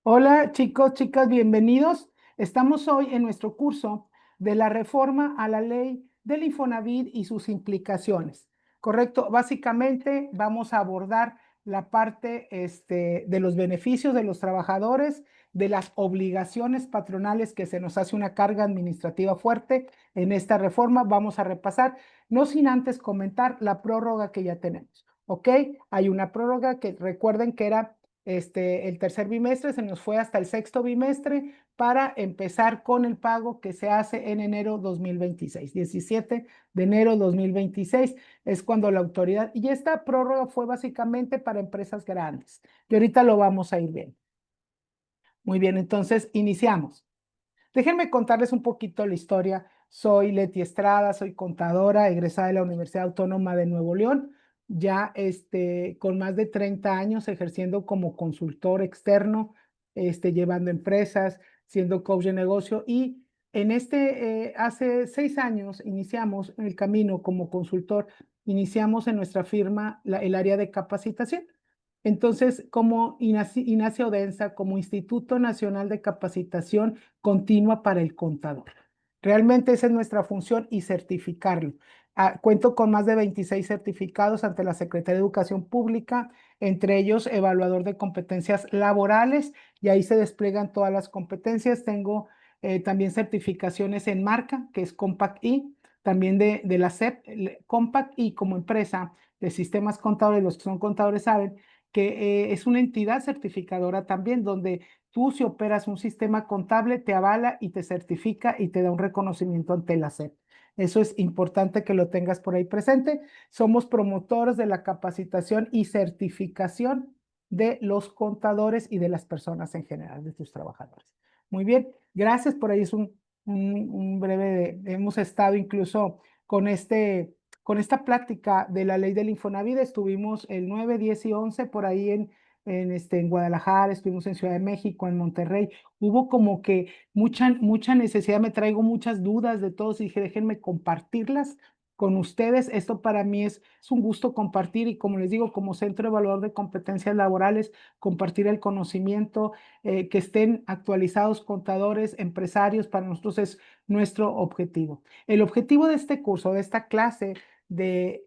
Hola chicos, chicas, bienvenidos. Estamos hoy en nuestro curso de la reforma a la ley del Infonavit y sus implicaciones. ¿Correcto? Básicamente vamos a abordar la parte de los beneficios de los trabajadores, de las obligaciones patronales que se nos hace una carga administrativa fuerte en esta reforma. Vamos a repasar, no sin antes comentar la prórroga que ya tenemos. ¿Ok? Hay una prórroga que recuerden que era el tercer bimestre, se nos fue hasta el sexto bimestre para empezar con el pago que se hace en enero 2026. 17 de enero 2026 es cuando la autoridad, y esta prórroga fue básicamente para empresas grandes. Y ahorita lo vamos a ir bien. Muy bien, entonces iniciamos. Déjenme contarles un poquito la historia. Soy Leti Estrada, soy contadora, egresada de la Universidad Autónoma de Nuevo León, ya con más de 30 años ejerciendo como consultor externo, llevando empresas, siendo coach de negocio y hace 6 años iniciamos el camino como consultor, iniciamos en nuestra firma el área de capacitación. Entonces, como Ignacio Odensa, como Instituto Nacional de Capacitación Continua para el Contador. Realmente esa es nuestra función y certificarlo. Cuento con más de 26 certificados ante la Secretaría de Educación Pública, entre ellos evaluador de competencias laborales, y ahí se despliegan todas las competencias. Tengo también certificaciones en marca, que es Compact I, también de la SEP, Compact I como empresa de sistemas contables, los que son contadores saben que es una entidad certificadora también, donde tú si operas un sistema contable, te avala y te certifica y te da un reconocimiento ante la SEP. Eso es importante que lo tengas por ahí presente. Somos promotores de la capacitación y certificación de los contadores y de las personas en general, de tus trabajadores. Muy bien, gracias. Por ahí es un breve, hemos estado incluso con con esta plática de la ley del Infonavit. Estuvimos el 9, 10 y 11 por ahí en Guadalajara, estuvimos en Ciudad de México, en Monterrey. Hubo como que mucha necesidad, me traigo muchas dudas de todos y dije, déjenme compartirlas con ustedes. Esto para mí es un gusto compartir y como les digo, como Centro Evaluador de Competencias Laborales, compartir el conocimiento, que estén actualizados contadores, empresarios, para nosotros es nuestro objetivo. El objetivo de este curso, de esta clase de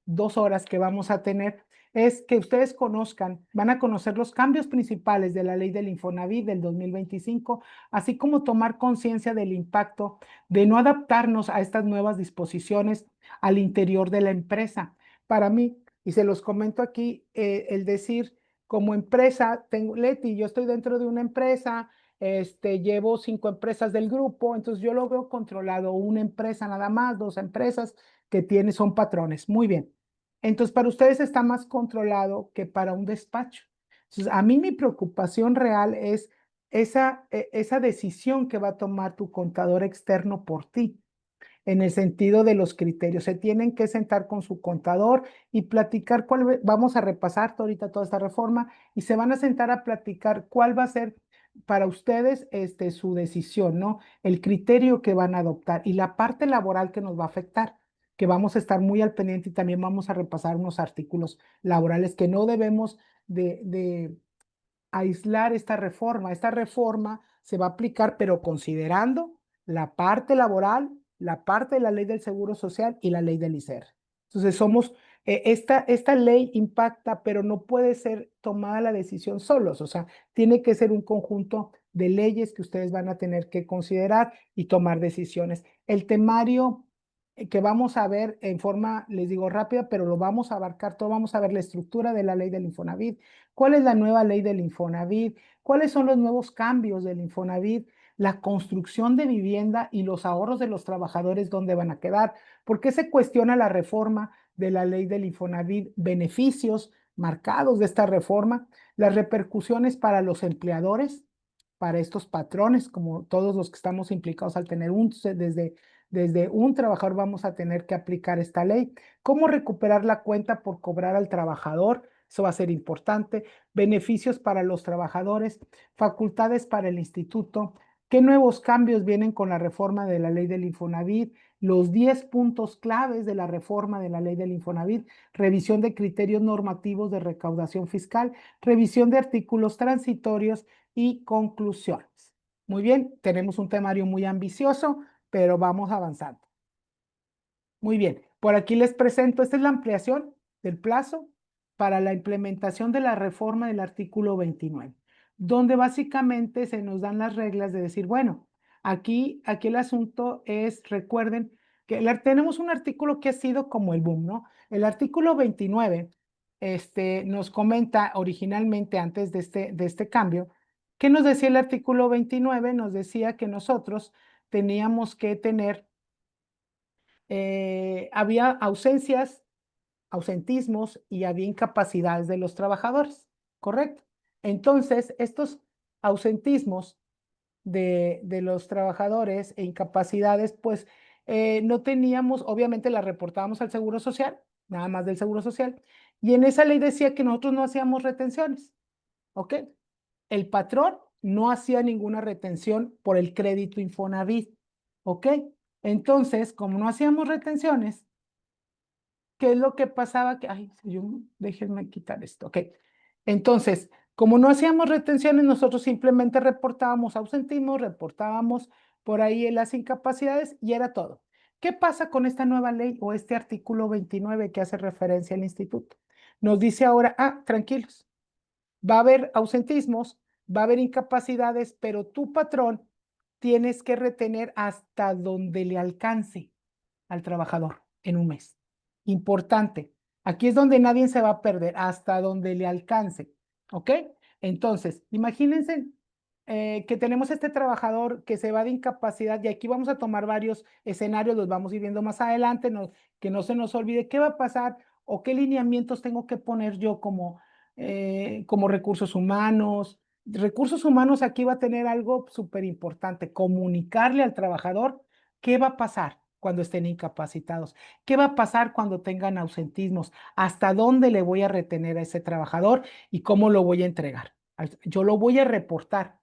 2 horas que vamos a tener, es que ustedes conozcan, van a conocer los cambios principales de la ley del Infonavit del 2025, así como tomar conciencia del impacto de no adaptarnos a estas nuevas disposiciones al interior de la empresa. Para mí, y se los comento aquí, el decir, como empresa, Leti, yo estoy dentro de una empresa, llevo 5 empresas del grupo, entonces yo lo veo controlado, una empresa nada más, 2 empresas que son patrones. Muy bien. Entonces, para ustedes está más controlado que para un despacho. Entonces, a mí mi preocupación real es esa decisión que va a tomar tu contador externo por ti, en el sentido de los criterios. Se tienen que sentar con su contador y platicar vamos a repasar ahorita toda esta reforma y se van a sentar a platicar cuál va a ser para ustedes su decisión, ¿no? El criterio que van a adoptar y la parte laboral que nos va a afectar, que vamos a estar muy al pendiente y también vamos a repasar unos artículos laborales que no debemos de aislar esta reforma. Esta reforma se va a aplicar, pero considerando la parte laboral, la parte de la ley del Seguro Social y la ley del ISER. Entonces, esta ley impacta, pero no puede ser tomada la decisión solos. O sea, tiene que ser un conjunto de leyes que ustedes van a tener que considerar y tomar decisiones. El temario que vamos a ver en forma, les digo, rápida, pero lo vamos a abarcar todo. Vamos a ver la estructura de la ley del Infonavit, cuál es la nueva ley del Infonavit, cuáles son los nuevos cambios del Infonavit, la construcción de vivienda y los ahorros de los trabajadores, dónde van a quedar, por qué se cuestiona la reforma de la ley del Infonavit, beneficios marcados de esta reforma, las repercusiones para los empleadores, para estos patrones, como todos los que estamos implicados al tener desde un trabajador vamos a tener que aplicar esta ley, cómo recuperar la cuenta por cobrar al trabajador, eso va a ser importante, beneficios para los trabajadores, facultades para el instituto, qué nuevos cambios vienen con la reforma de la ley del Infonavit, los 10 puntos claves de la reforma de la ley del Infonavit, revisión de criterios normativos de recaudación fiscal, revisión de artículos transitorios y conclusiones. Muy bien, tenemos un temario muy ambicioso, pero vamos avanzando. Muy bien, por aquí les presento, esta es la ampliación del plazo para la implementación de la reforma del artículo 29, donde básicamente se nos dan las reglas de decir, bueno, aquí el asunto es, recuerden que tenemos un artículo que ha sido como el boom, ¿no? El artículo 29 nos comenta originalmente antes de este cambio, ¿qué nos decía el artículo 29? Nos decía que nosotros teníamos que tener había ausencias, ausentismos y había incapacidades de los trabajadores, ¿correcto? Entonces, estos ausentismos de los trabajadores e incapacidades, pues no teníamos, obviamente las reportábamos al Seguro Social, nada más del Seguro Social, y en esa ley decía que nosotros no hacíamos retenciones, ¿ok? El patrón no hacía ninguna retención por el crédito Infonavit, ¿ok? Entonces, como no hacíamos retenciones, ¿qué es lo que pasaba? Ay, déjenme quitar esto, ok. Entonces, como no hacíamos retenciones, nosotros simplemente reportábamos ausentismo, reportábamos por ahí las incapacidades y era todo. ¿Qué pasa con esta nueva ley o este artículo 29 que hace referencia al instituto? Nos dice ahora, tranquilos, va a haber ausentismos, va a haber incapacidades, pero tu patrón tienes que retener hasta donde le alcance al trabajador en un mes. Importante. Aquí es donde nadie se va a perder, hasta donde le alcance. ¿Ok? Entonces, imagínense que tenemos este trabajador que se va de incapacidad y aquí vamos a tomar varios escenarios, los vamos a ir viendo más adelante, que no se nos olvide qué va a pasar o qué lineamientos tengo que poner yo como recursos humanos. Recursos humanos aquí va a tener algo súper importante, comunicarle al trabajador qué va a pasar cuando estén incapacitados, qué va a pasar cuando tengan ausentismos, hasta dónde le voy a retener a ese trabajador y cómo lo voy a entregar. Yo lo voy a reportar.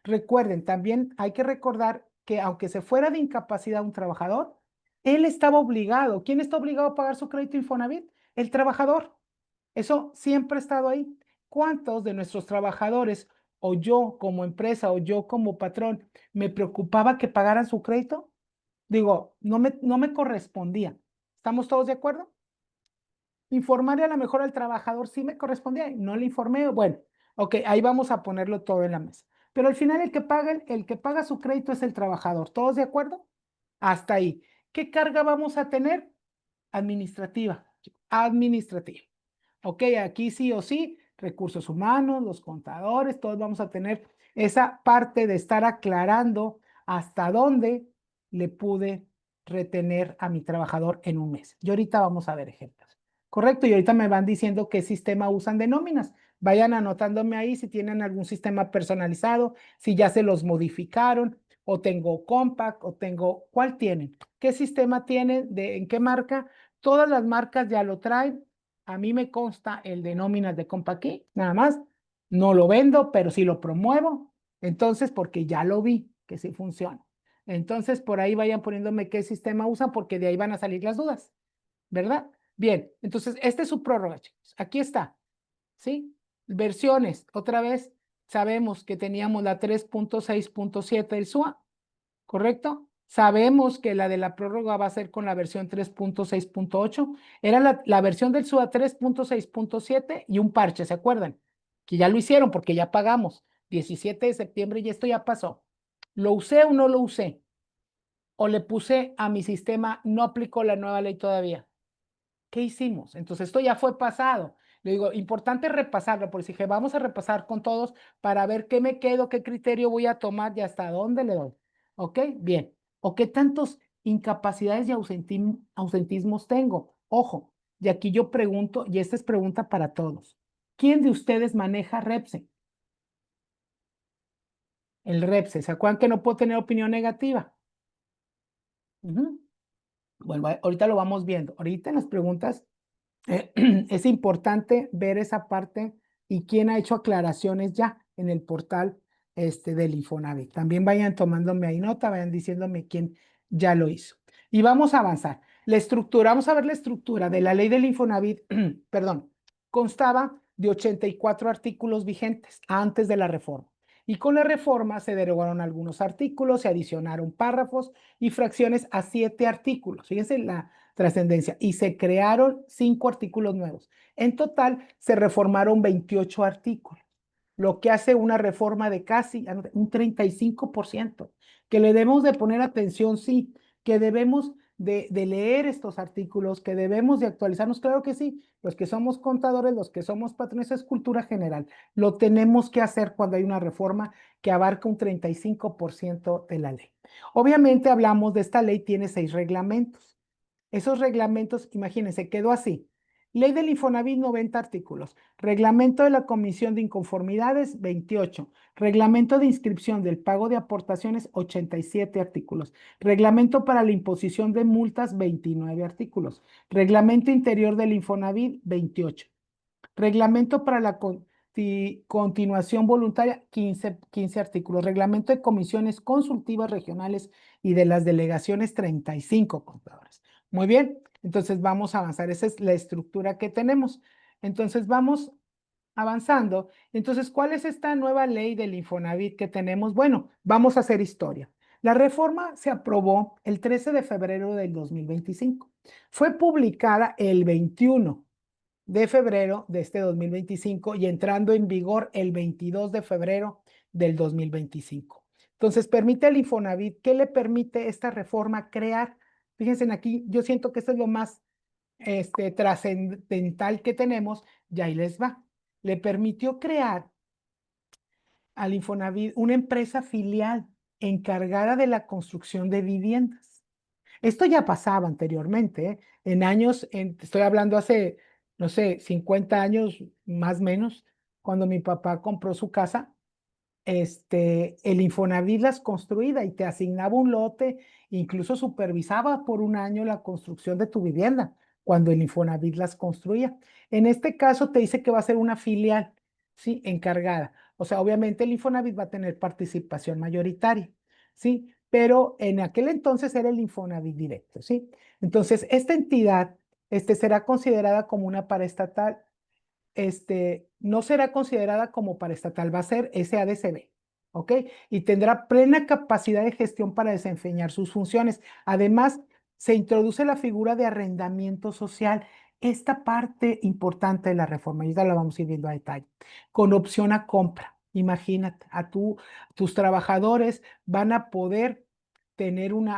Recuerden, también hay que recordar que aunque se fuera de incapacidad un trabajador, él estaba obligado. ¿Quién está obligado a pagar su crédito Infonavit? El trabajador. Eso siempre ha estado ahí. ¿Cuántos de nuestros trabajadores o yo como empresa o yo como patrón me preocupaba que pagaran su crédito? Digo, no me correspondía. ¿Estamos todos de acuerdo? Informarle a lo mejor al trabajador sí me correspondía, no le informé. Bueno, ok, ahí vamos a ponerlo todo en la mesa. Pero al final el que paga su crédito es el trabajador. ¿Todos de acuerdo? Hasta ahí. ¿Qué carga vamos a tener? Administrativa. Administrativa. Ok, aquí sí o sí, recursos humanos, los contadores, todos vamos a tener esa parte de estar aclarando hasta dónde le pude retener a mi trabajador en un mes. Y ahorita vamos a ver ejemplos. Correcto, y ahorita me van diciendo qué sistema usan de nóminas. Vayan anotándome ahí si tienen algún sistema personalizado, si ya se los modificaron, o tengo Compact, o tengo, ¿cuál tienen? ¿Qué sistema tienen? ¿En qué marca? Todas las marcas ya lo traen. A mí me consta el de nóminas de Compaquí, nada más. No lo vendo, pero sí lo promuevo. Entonces, porque ya lo vi que sí funciona. Entonces, por ahí vayan poniéndome qué sistema usan, porque de ahí van a salir las dudas, ¿verdad? Bien, entonces, esta es su prórroga, chicos. Aquí está, ¿sí? Versiones, otra vez, sabemos que teníamos la 3.6.7 del SUA, ¿correcto? Sabemos que la de la prórroga va a ser con la versión 3.6.8. Era la versión del SUA 3.6.7 y un parche, ¿se acuerdan? Que ya lo hicieron porque ya pagamos. 17 de septiembre y esto ya pasó. ¿Lo usé o no lo usé? ¿O le puse a mi sistema, no aplicó la nueva ley todavía? ¿Qué hicimos? Entonces, esto ya fue pasado. Le digo, importante repasarlo, porque dije, vamos a repasar con todos para ver qué me quedo, qué criterio voy a tomar y hasta dónde le doy. ¿Ok? Bien. ¿O qué tantos incapacidades y ausentismos tengo? Ojo, y aquí yo pregunto, y esta es pregunta para todos. ¿Quién de ustedes maneja Repse? El Repse. ¿Se acuerdan que no puedo tener opinión negativa? Ujú. Bueno, ahorita lo vamos viendo. Ahorita en las preguntas es importante ver esa parte y quién ha hecho aclaraciones ya en el portal del Infonavit. También vayan tomándome ahí nota, vayan diciéndome quién ya lo hizo. Y vamos a avanzar. La estructura, vamos a ver la estructura de la ley del Infonavit, perdón, constaba de 84 artículos vigentes antes de la reforma. Y con la reforma se derogaron algunos artículos, se adicionaron párrafos y fracciones a 7 artículos. Fíjense la trascendencia. Y se crearon 5 artículos nuevos. En total se reformaron 28 artículos, lo que hace una reforma de casi un 35%, que le debemos de poner atención, sí, que debemos de leer estos artículos, que debemos de actualizarnos, claro que sí, los que somos contadores, los que somos patrones, es cultura general, lo tenemos que hacer cuando hay una reforma que abarca un 35% de la ley. Obviamente hablamos de esta ley, tiene 6 reglamentos. Esos reglamentos, imagínense, quedó así. Ley del Infonavit, 90 artículos. Reglamento de la Comisión de Inconformidades, 28. Reglamento de inscripción del pago de aportaciones, 87 artículos. Reglamento para la imposición de multas, 29 artículos. Reglamento interior del Infonavit, 28. Reglamento para la continuación voluntaria, 15 artículos. Reglamento de comisiones consultivas regionales y de las delegaciones, 35 contadores. Muy bien, entonces vamos a avanzar. Esa es la estructura que tenemos. Entonces vamos avanzando. Entonces, ¿cuál es esta nueva ley del Infonavit que tenemos? Bueno, vamos a hacer historia. La reforma se aprobó el 13 de febrero del 2025. Fue publicada el 21 de febrero de este 2025 y entrando en vigor el 22 de febrero del 2025. Entonces, permite al Infonavit, ¿qué le permite esta reforma crear? Fíjense aquí, yo siento que esto es lo más trascendental que tenemos, y ahí les va. Le permitió crear al Infonavit una empresa filial encargada de la construcción de viviendas. Esto ya pasaba anteriormente, ¿eh? En años, estoy hablando hace, no sé, 50 años más o menos, cuando mi papá compró su casa, el Infonavit las construía y te asignaba un lote, incluso supervisaba por un año la construcción de tu vivienda, cuando el Infonavit las construía. En este caso te dice que va a ser una filial, ¿sí? Encargada. O sea, obviamente el Infonavit va a tener participación mayoritaria, ¿sí? Pero en aquel entonces era el Infonavit directo, ¿sí? Entonces, esta entidad, será considerada como una paraestatal, no será considerada como paraestatal, va a ser SADCB, ¿ok? Y tendrá plena capacidad de gestión para desempeñar sus funciones. Además, se introduce la figura de arrendamiento social, esta parte importante de la reforma, y ya la vamos a ir viendo a detalle, con opción a compra. Imagínate, tus trabajadores van a poder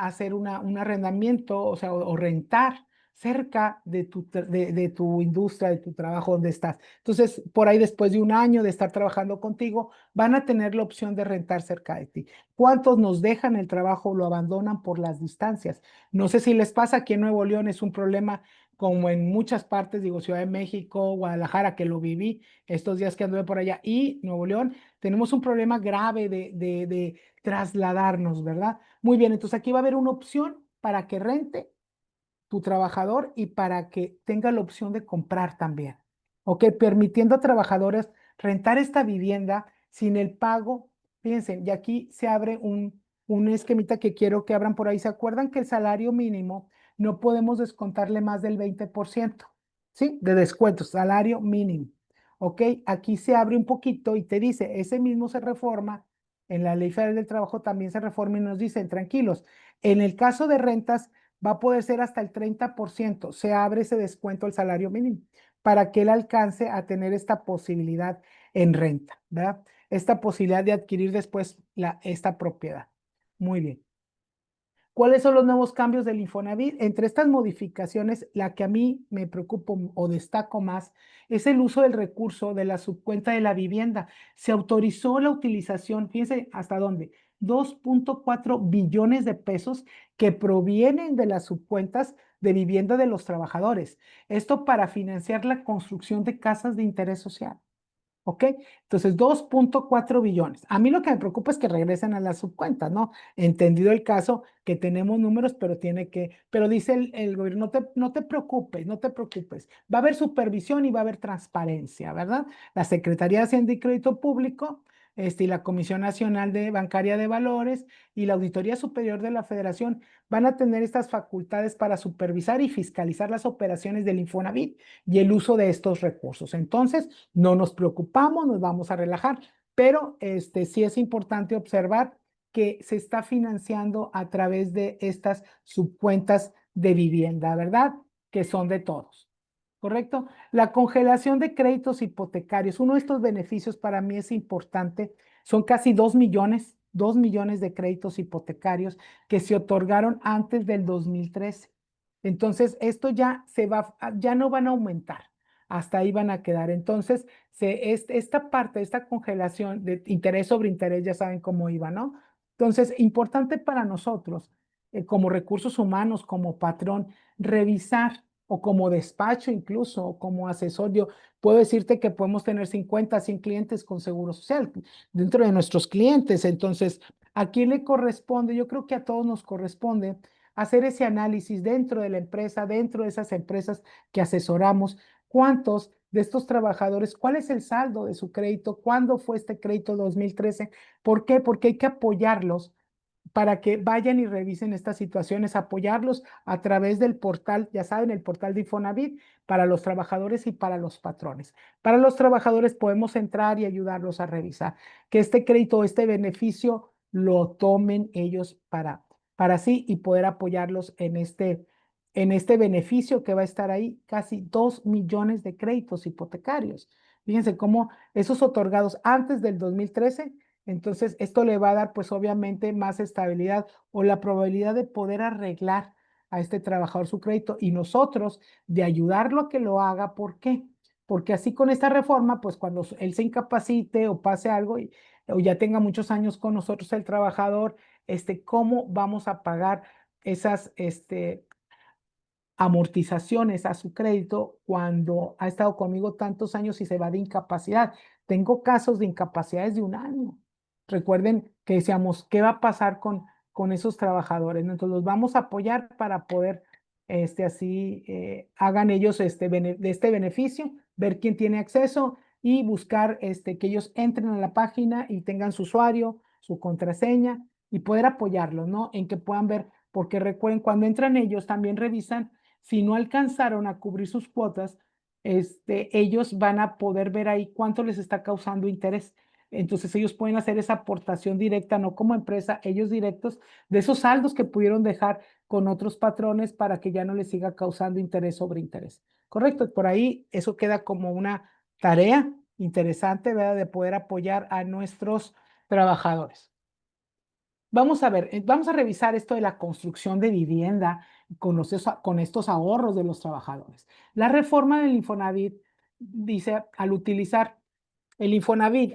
hacer un arrendamiento, o sea, o rentar cerca de tu industria, de tu trabajo donde estás. Entonces, por ahí después de un año de estar trabajando contigo, van a tener la opción de rentar cerca de ti. ¿Cuántos nos dejan el trabajo o lo abandonan por las distancias? No sé si les pasa, aquí en Nuevo León es un problema como en muchas partes, digo Ciudad de México, Guadalajara, que lo viví estos días que anduve por allá, y Nuevo León, tenemos un problema grave de trasladarnos, ¿verdad? Muy bien, entonces aquí va a haber una opción para que rente tu trabajador y para que tenga la opción de comprar también. ¿Ok? Permitiendo a trabajadores rentar esta vivienda sin el pago. Fíjense, y aquí se abre un esquemita que quiero que abran por ahí. ¿Se acuerdan que el salario mínimo no podemos descontarle más del 20%? ¿Sí? De descuento, salario mínimo. ¿Ok? Aquí se abre un poquito y te dice, ese mismo se reforma. En la Ley Federal del Trabajo también se reforma y nos dicen, tranquilos, en el caso de rentas va a poder ser hasta el 30%. Se abre ese descuento al salario mínimo para que él alcance a tener esta posibilidad en renta, ¿verdad? Esta posibilidad de adquirir después esta propiedad. Muy bien. ¿Cuáles son los nuevos cambios del Infonavit? Entre estas modificaciones, la que a mí me preocupa o destaco más es el uso del recurso de la subcuenta de la vivienda. Se autorizó la utilización, fíjense hasta dónde, 2.4 billones de pesos que provienen de las subcuentas de vivienda de los trabajadores. Esto para financiar la construcción de casas de interés social. ¿Ok? Entonces, 2.4 billones. A mí lo que me preocupa es que regresen a las subcuentas, ¿no? Entendido el caso, que tenemos números, pero dice el gobierno, no te preocupes, no te preocupes. Va a haber supervisión y va a haber transparencia, ¿verdad? La Secretaría de Hacienda y Crédito Público y la Comisión Nacional de Bancaria de Valores y la Auditoría Superior de la Federación van a tener estas facultades para supervisar y fiscalizar las operaciones del Infonavit y el uso de estos recursos. Entonces, no nos preocupamos, nos vamos a relajar, pero sí es importante observar que se está financiando a través de estas subcuentas de vivienda, ¿verdad? Que son de todos. ¿Correcto? La congelación de créditos hipotecarios, uno de estos beneficios para mí es importante, son casi 2 millones de créditos hipotecarios que se otorgaron antes del 2013. Entonces, esto ya no van a aumentar, hasta ahí van a quedar. Entonces, esta parte, esta congelación de interés sobre interés, ya saben cómo iba, ¿no? Entonces, importante para nosotros, como recursos humanos, como patrón, revisar o como despacho incluso, o como asesor, yo puedo decirte que podemos tener 50, 100 clientes con seguro social dentro de nuestros clientes. Entonces, ¿a quién le corresponde? Yo creo que a todos nos corresponde hacer ese análisis dentro de la empresa, dentro de esas empresas que asesoramos, cuántos de estos trabajadores, cuál es el saldo de su crédito, cuándo fue este crédito 2013, ¿por qué? Porque hay que apoyarlos para que vayan y revisen estas situaciones, apoyarlos a través del portal, ya saben, el portal de Infonavit para los trabajadores y para los patrones. Para los trabajadores podemos entrar y ayudarlos a revisar que este crédito, este beneficio lo tomen ellos para sí y poder apoyarlos en este beneficio que va a estar ahí, casi 2 millones de créditos hipotecarios. Fíjense cómo esos otorgados antes del 2013, entonces esto le va a dar pues obviamente más estabilidad o la probabilidad de poder arreglar a este trabajador su crédito y nosotros de ayudarlo a que lo haga. ¿Por qué? Porque así con esta reforma, pues cuando él se incapacite o pase algo o ya tenga muchos años con nosotros el trabajador, ¿cómo vamos a pagar esas, amortizaciones a su crédito cuando ha estado conmigo tantos años y se va de incapacidad? Tengo casos de incapacidades de 1 año. Recuerden que decíamos, ¿qué va a pasar con esos trabajadores? ¿No? Entonces los vamos a apoyar para poder, así, hagan ellos de este beneficio, ver quién tiene acceso y buscar que ellos entren a la página y tengan su usuario, su contraseña y poder apoyarlos, ¿no? En que puedan ver, porque recuerden, cuando entran ellos también revisan si no alcanzaron a cubrir sus cuotas, ellos van a poder ver ahí cuánto les está causando interés. Entonces ellos pueden hacer esa aportación directa, no como empresa, ellos directos, de esos saldos que pudieron dejar con otros patrones para que ya no les siga causando interés sobre interés. Correcto, por ahí eso queda como una tarea interesante, ¿verdad? De poder apoyar a nuestros trabajadores. Vamos a ver, vamos a revisar esto de la construcción de vivienda con estos ahorros de los trabajadores. La reforma del Infonavit dice, al utilizar el Infonavit,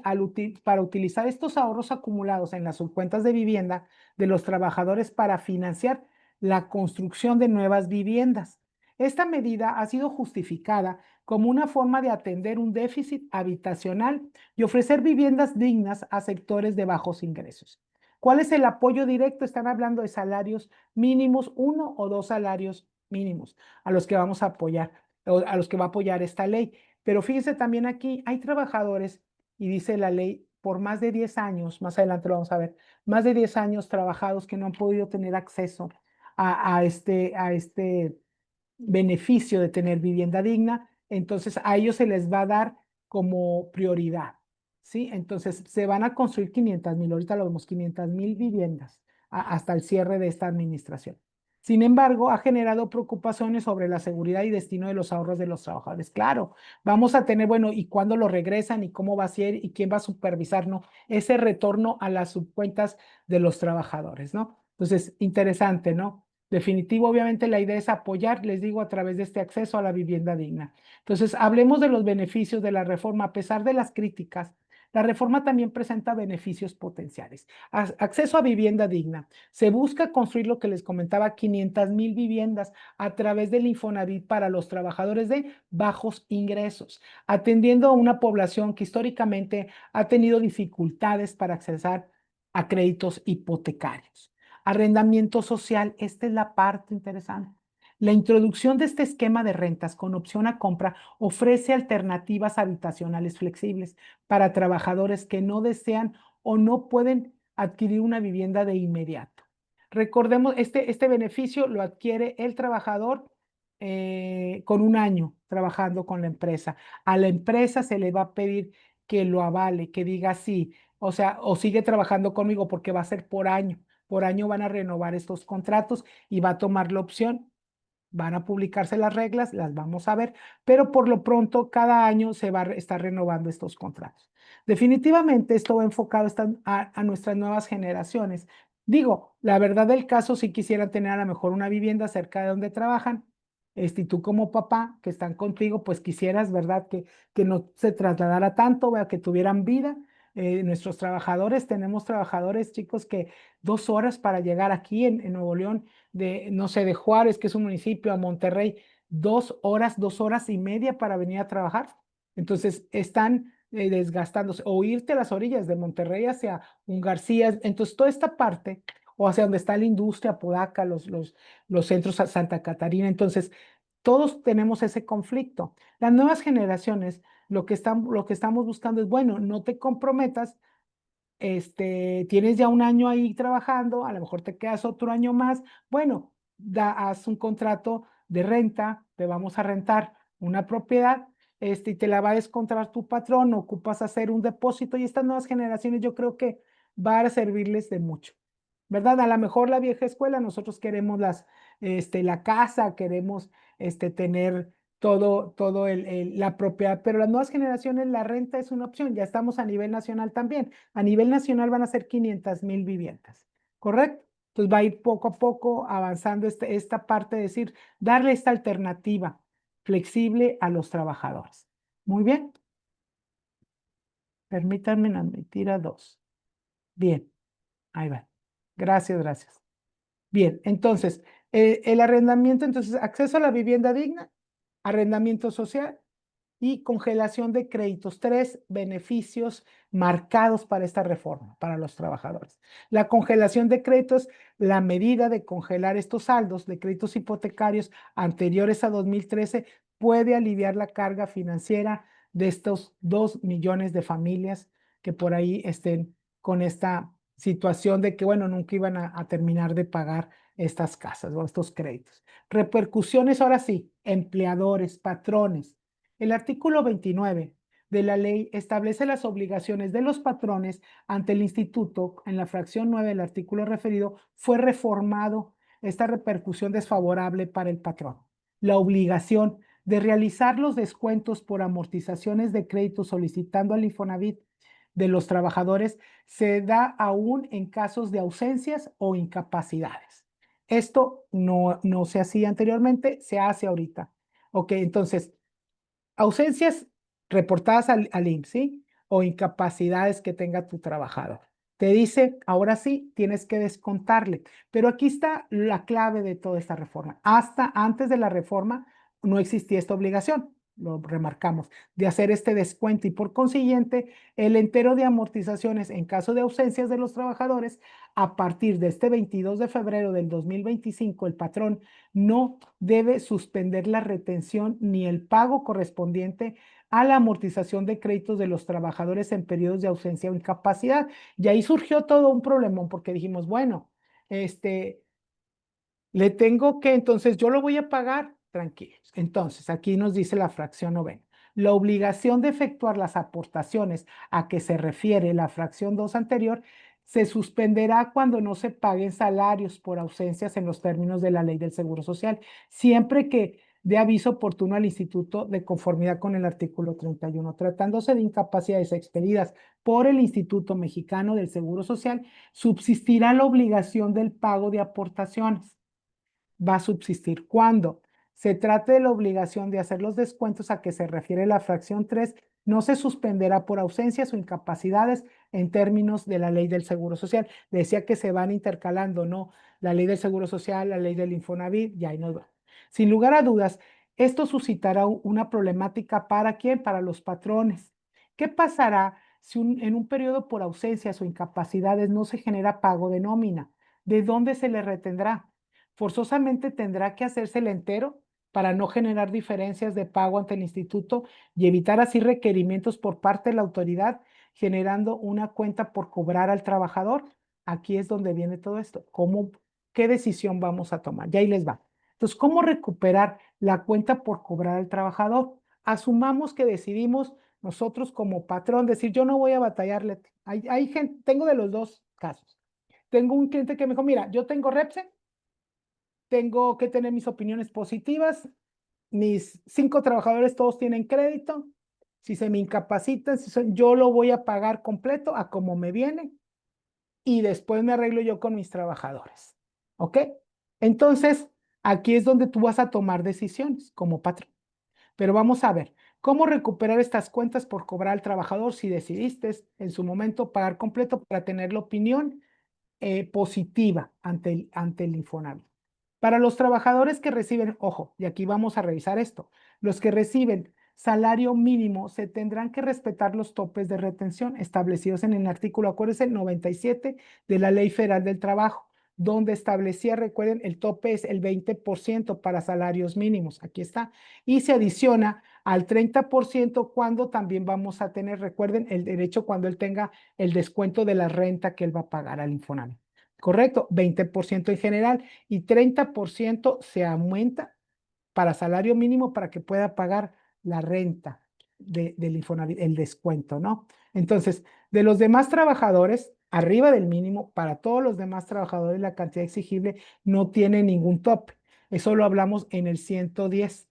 para utilizar estos ahorros acumulados en las subcuentas de vivienda de los trabajadores para financiar la construcción de nuevas viviendas. Esta medida ha sido justificada como una forma de atender un déficit habitacional y ofrecer viviendas dignas a sectores de bajos ingresos. ¿Cuál es el apoyo directo? Están hablando de salarios mínimos, 1 o 2 salarios mínimos a los que vamos a apoyar, o a los que va a apoyar esta ley. Pero fíjense también aquí, hay trabajadores, y dice la ley, por más de 10 años, más adelante lo vamos a ver, más de 10 años trabajados que no han podido tener acceso a este beneficio de tener vivienda digna, entonces a ellos se les va a dar como prioridad, ¿sí? Entonces se van a construir 500,000, ahorita lo vemos, 500,000 viviendas hasta el cierre de esta administración. Sin embargo, ha generado preocupaciones sobre la seguridad y destino de los ahorros de los trabajadores. Claro, vamos a tener, bueno, ¿y cuándo lo regresan? ¿Y cómo va a ser? ¿Y quién va a supervisar, no? Ese retorno a las subcuentas de los trabajadores, ¿no? Entonces, interesante, ¿no? Definitivo, obviamente la idea es apoyar, les digo, a través de este acceso a la vivienda digna. Entonces, hablemos de los beneficios de la reforma. A pesar de las críticas, la reforma también presenta beneficios potenciales. Acceso a vivienda digna. Se busca construir lo que les comentaba, 500,000 viviendas a través del Infonavit para los trabajadores de bajos ingresos, atendiendo a una población que históricamente ha tenido dificultades para accesar a créditos hipotecarios. Arrendamiento social, esta es la parte interesante. La introducción de este esquema de rentas con opción a compra ofrece alternativas habitacionales flexibles para trabajadores que no desean o no pueden adquirir una vivienda de inmediato. Recordemos, este beneficio lo adquiere el trabajador con un año trabajando con la empresa. A la empresa se le va a pedir que lo avale, que diga sí, o sea, o sigue trabajando conmigo porque va a ser por año. Por año van a renovar estos contratos y va a tomar la opción. Van a publicarse las reglas, las vamos a ver, pero por lo pronto cada año se va a estar renovando estos contratos. Definitivamente esto va enfocado a nuestras nuevas generaciones. Digo, la verdad del caso, si quisieran tener a lo mejor una vivienda cerca de donde trabajan, y tú como papá que están contigo, pues quisieras, ¿verdad? Que no se trasladara tanto, ¿verdad? Que tuvieran vida. Nuestros trabajadores, tenemos trabajadores, chicos, que 2 horas para llegar aquí en Nuevo León de, no sé, de Juárez, que es un municipio, a Monterrey, 2 horas, 2 horas y media para venir a trabajar. Entonces, están desgastándose, o irte a las orillas de Monterrey hacia un García. Entonces, toda esta parte, o hacia donde está la industria, Podaca, los centros a Santa Catarina. Entonces, todos tenemos ese conflicto. Las nuevas generaciones, lo que estamos buscando es, bueno, no te comprometas, tienes ya un año ahí trabajando, a lo mejor te quedas otro año más, bueno, haz un contrato de renta, te vamos a rentar una propiedad, y te la va a descontar tu patrón, ocupas hacer un depósito y estas nuevas generaciones yo creo que va a servirles de mucho, ¿verdad? A lo mejor la vieja escuela, nosotros queremos la casa, queremos, tener todo la propiedad, pero las nuevas generaciones, la renta es una opción, ya estamos a nivel nacional también. A nivel nacional van a ser 500,000 viviendas, ¿correcto? Entonces va a ir poco a poco avanzando esta parte de decir, darle esta alternativa flexible a los trabajadores. Muy bien, permítanme admitir a dos. Bien, ahí va. Gracias, gracias. Bien, entonces, el arrendamiento, entonces, acceso a la vivienda digna, arrendamiento social y congelación de créditos. 3 beneficios marcados para esta reforma, para los trabajadores. La congelación de créditos, la medida de congelar estos saldos de créditos hipotecarios anteriores a 2013 puede aliviar la carga financiera de estos 2 millones de familias que por ahí estén con esta situación de que, bueno, nunca iban a terminar de pagar estas casas o estos créditos. Repercusiones, ahora sí, empleadores, patrones. El artículo 29 de la ley establece las obligaciones de los patrones ante el instituto. En la fracción 9 del artículo referido fue reformado esta repercusión desfavorable para el patrón. La obligación de realizar los descuentos por amortizaciones de crédito solicitando al Infonavit de los trabajadores se da aún en casos de ausencias o incapacidades. Esto no se hacía anteriormente, se hace ahorita. Ok, entonces, ausencias reportadas al IMSS, ¿sí? O incapacidades que tenga tu trabajador. Te dice, ahora sí, tienes que descontarle. Pero aquí está la clave de toda esta reforma. Hasta antes de la reforma no existía esta obligación, lo remarcamos, de hacer este descuento y por consiguiente el entero de amortizaciones en caso de ausencias de los trabajadores a partir de este 22 de febrero del 2025, el patrón no debe suspender la retención ni el pago correspondiente a la amortización de créditos de los trabajadores en periodos de ausencia o incapacidad. Y ahí surgió todo un problemón porque dijimos, bueno, le tengo que, entonces yo lo voy a pagar, tranquilos. Entonces, aquí nos dice la fracción novena. La obligación de efectuar las aportaciones a que se refiere la fracción 2 anterior se suspenderá cuando no se paguen salarios por ausencias en los términos de la ley del Seguro Social, siempre que dé aviso oportuno al instituto de conformidad con el artículo 31. Tratándose de incapacidades expedidas por el Instituto Mexicano del Seguro Social, subsistirá la obligación del pago de aportaciones. Va a subsistir cuando se trate de la obligación de hacer los descuentos a que se refiere la fracción 3, no se suspenderá por ausencias o incapacidades en términos de la ley del Seguro Social. Decía que se van intercalando, ¿no? La ley del Seguro Social, la ley del Infonavit, y ahí nos va. Sin lugar a dudas, esto suscitará una problemática para quién, para los patrones. ¿Qué pasará si en un periodo por ausencias o incapacidades no se genera pago de nómina? ¿De dónde se le retendrá? forzosamente tendrá que hacerse el entero para no generar diferencias de pago ante el instituto y evitar así requerimientos por parte de la autoridad, generando una cuenta por cobrar al trabajador. Aquí es donde viene todo esto. ¿Qué decisión vamos a tomar? Y ahí les va. Entonces, ¿cómo recuperar la cuenta por cobrar al trabajador? Asumamos que decidimos nosotros como patrón decir, yo no voy a batallarle. Hay gente, tengo de los dos casos. Tengo un cliente que me dijo, mira, yo tengo Repse, tengo que tener mis opiniones positivas, mis 5 trabajadores todos tienen crédito, si se me incapacitan, yo lo voy a pagar completo a como me viene y después me arreglo yo con mis trabajadores. ¿Ok? Entonces, aquí es donde tú vas a tomar decisiones como patrón. Pero vamos a ver, ¿cómo recuperar estas cuentas por cobrar al trabajador si decidiste en su momento pagar completo para tener la opinión positiva ante el Infonavit? Para los trabajadores que reciben, ojo, y aquí vamos a revisar esto, los que reciben salario mínimo se tendrán que respetar los topes de retención establecidos en el artículo, acuérdense, 97 de la Ley Federal del Trabajo, donde establecía, recuerden, el tope es el 20% para salarios mínimos, aquí está, y se adiciona al 30% cuando también vamos a tener, recuerden, el derecho cuando él tenga el descuento de la renta que él va a pagar al Infonavit. Correcto, 20% en general y 30% se aumenta para salario mínimo para que pueda pagar la renta del Infonavit, el descuento, ¿no? Entonces, de los demás trabajadores, arriba del mínimo, para todos los demás trabajadores la cantidad exigible no tiene ningún tope. Eso lo hablamos en el 110,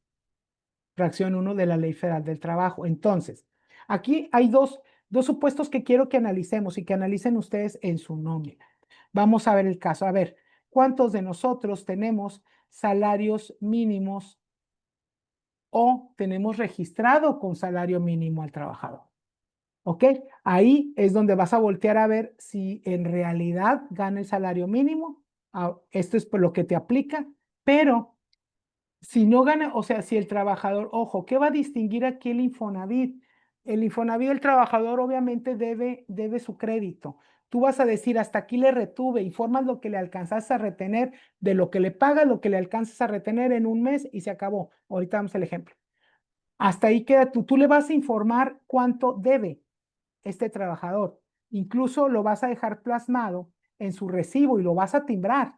fracción 1 de la Ley Federal del Trabajo. Entonces, aquí hay dos supuestos que quiero que analicemos y que analicen ustedes en su nómina. Vamos a ver el caso. A ver, ¿cuántos de nosotros tenemos salarios mínimos o tenemos registrado con salario mínimo al trabajador? ¿Ok? Ahí es donde vas a voltear a ver si en realidad gana el salario mínimo. Esto es por lo que te aplica, pero si no gana, o sea, si el trabajador, ojo, ¿qué va a distinguir aquí el Infonavit? El Infonavit, el trabajador obviamente debe su crédito. Tú vas a decir, hasta aquí le retuve, informas lo que le alcanzas a retener, de lo que le pagas, lo que le alcanzas a retener en un mes y se acabó. Ahorita damos el ejemplo. Hasta ahí queda tú le vas a informar cuánto debe este trabajador. Incluso lo vas a dejar plasmado en su recibo y lo vas a timbrar.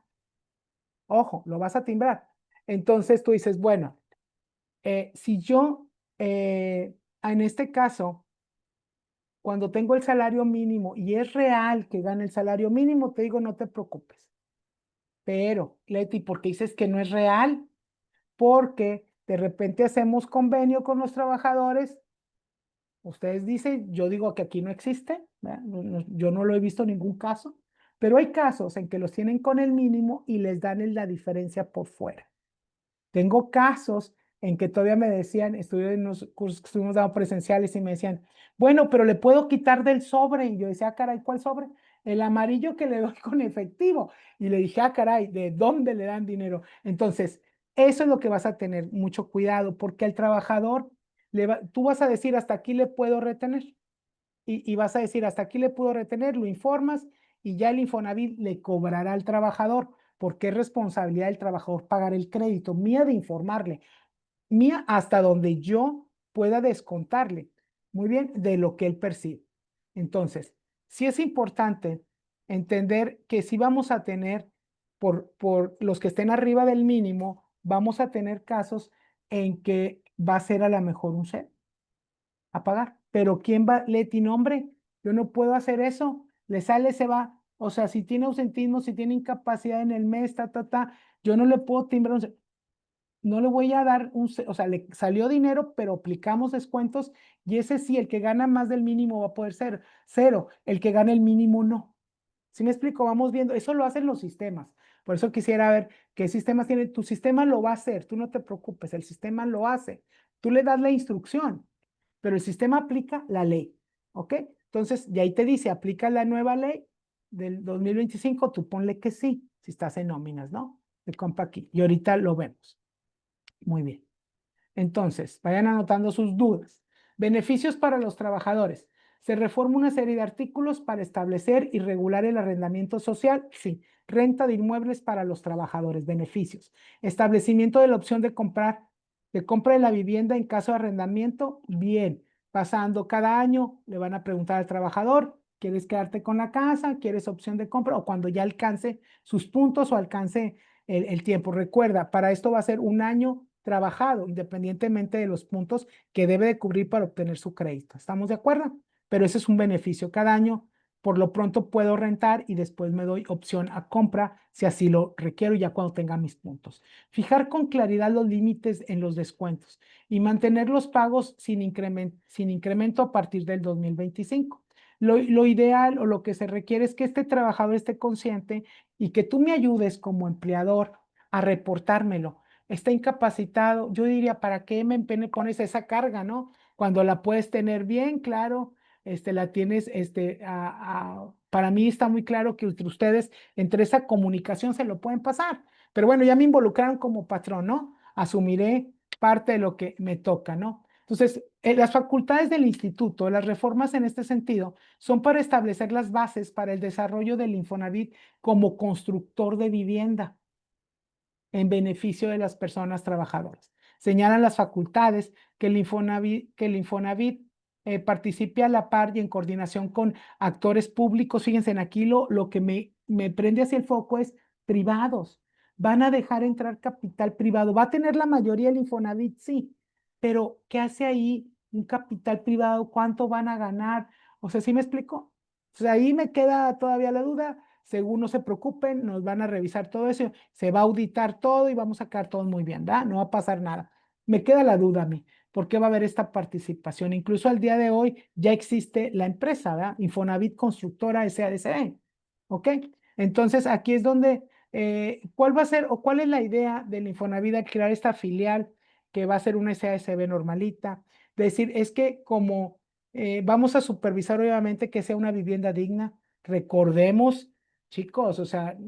Ojo, lo vas a timbrar. Entonces tú dices, bueno, si yo, en este caso, cuando tengo el salario mínimo y es real que gane el salario mínimo, te digo, no te preocupes. Pero, Leti, ¿por qué dices que no es real? Porque de repente hacemos convenio con los trabajadores. Ustedes dicen, yo digo que aquí no existe, yo no lo he visto en ningún caso, pero hay casos en que los tienen con el mínimo y les dan la diferencia por fuera. Tengo casos en que todavía me decían, estuve en unos cursos que estuvimos dando presenciales y me decían, bueno, pero le puedo quitar del sobre. Y yo decía, ah, caray, ¿cuál sobre? El amarillo que le doy con efectivo. Y le dije, ah, caray, ¿de dónde le dan dinero? Entonces, eso es lo que vas a tener mucho cuidado, porque al trabajador, tú vas a decir, hasta aquí le puedo retener. Y vas a decir, hasta aquí le puedo retener, lo informas y ya el Infonavit le cobrará al trabajador, porque es responsabilidad del trabajador pagar el crédito, mía de informarle, mía hasta donde yo pueda descontarle, muy bien, de lo que él percibe. Entonces, sí es importante entender que si vamos a tener, por los que estén arriba del mínimo, vamos a tener casos en que va a ser a lo mejor un cero a pagar. Pero ¿quién va? Leti, nombre, yo no puedo hacer eso. Le sale, se va. O sea, si tiene ausentismo, si tiene incapacidad en el mes, yo no le puedo timbrar no le voy a dar o sea, le salió dinero, pero aplicamos descuentos y ese sí, el que gana más del mínimo va a poder ser cero, el que gana el mínimo no. ¿Sí me explico? Vamos viendo, eso lo hacen los sistemas. Por eso quisiera ver qué sistemas tiene. Tu sistema lo va a hacer, tú no te preocupes, el sistema lo hace. Tú le das la instrucción, pero el sistema aplica la ley, ¿ok? Entonces, de ahí te dice, aplica la nueva ley del 2025, tú ponle que sí, si estás en nóminas, ¿no? El compa aquí. Y ahorita lo vemos. Muy bien. Entonces, vayan anotando sus dudas. Beneficios para los trabajadores. ¿Se reforma una serie de artículos para establecer y regular el arrendamiento social? Sí. Renta de inmuebles para los trabajadores, beneficios. Establecimiento de la opción de compra de la vivienda en caso de arrendamiento, bien. Pasando cada año, le van a preguntar al trabajador, ¿quieres quedarte con la casa? ¿Quieres opción de compra? O cuando ya alcance sus puntos o alcance el tiempo. Recuerda, para esto va a ser un año trabajado, independientemente de los puntos que debe de cubrir para obtener su crédito. ¿Estamos de acuerdo? Pero ese es un beneficio cada año. Por lo pronto puedo rentar y después me doy opción a compra si así lo requiero ya cuando tenga mis puntos. Fijar con claridad los límites en los descuentos y mantener los pagos sin incremento a partir del 2025. Lo ideal o lo que se requiere es que este trabajador esté consciente y que tú me ayudes como empleador a reportármelo. Está incapacitado, yo diría, ¿para qué me pones esa carga, no? Cuando la puedes tener bien, claro, la tienes, para mí está muy claro que entre ustedes, entre esa comunicación se lo pueden pasar. Pero bueno, ya me involucraron como patrón, ¿no? Asumiré parte de lo que me toca, ¿no? Entonces, las facultades del instituto, las reformas en este sentido, son para establecer las bases para el desarrollo del Infonavit como constructor de vivienda en beneficio de las personas trabajadoras. Señalan las facultades que el Infonavit participe a la par y en coordinación con actores públicos. Fíjense, en aquí lo que me prende hacia el foco es privados. Van a dejar entrar capital privado. ¿Va a tener la mayoría el Infonavit? Sí, pero ¿qué hace ahí un capital privado? ¿Cuánto van a ganar? O sea, ¿sí me explico? O sea, ahí me queda todavía la duda. Según no se preocupen, nos van a revisar todo eso, se va a auditar todo y vamos a quedar todos muy bien, ¿verdad? No va a pasar nada. Me queda la duda a mí, ¿por qué va a haber esta participación? Incluso al día de hoy ya existe la empresa, ¿verdad? Infonavit Constructora SADCB, ¿ok? Entonces aquí es donde, ¿cuál va a ser o cuál es la idea del Infonavit al crear esta filial que va a ser una SADCB normalita? Decir, es que como vamos a supervisar obviamente que sea una vivienda digna, recordemos chicos, o sea,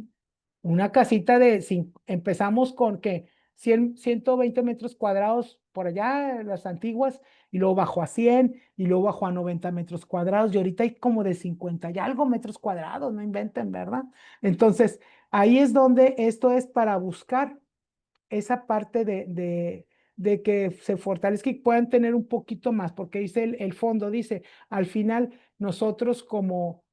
una casita empezamos con que 120 metros cuadrados por allá, las antiguas, y luego bajó a 100, y luego bajó a 90 metros cuadrados, y ahorita hay como de 50 y algo metros cuadrados, no inventen, ¿verdad? Entonces, ahí es donde esto es para buscar esa parte de que se fortalezca y puedan tener un poquito más, porque dice el fondo, dice, al final nosotros como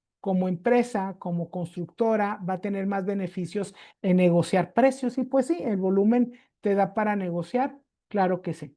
empresa, como constructora, va a tener más beneficios en negociar precios y pues sí, el volumen te da para negociar, claro que sí.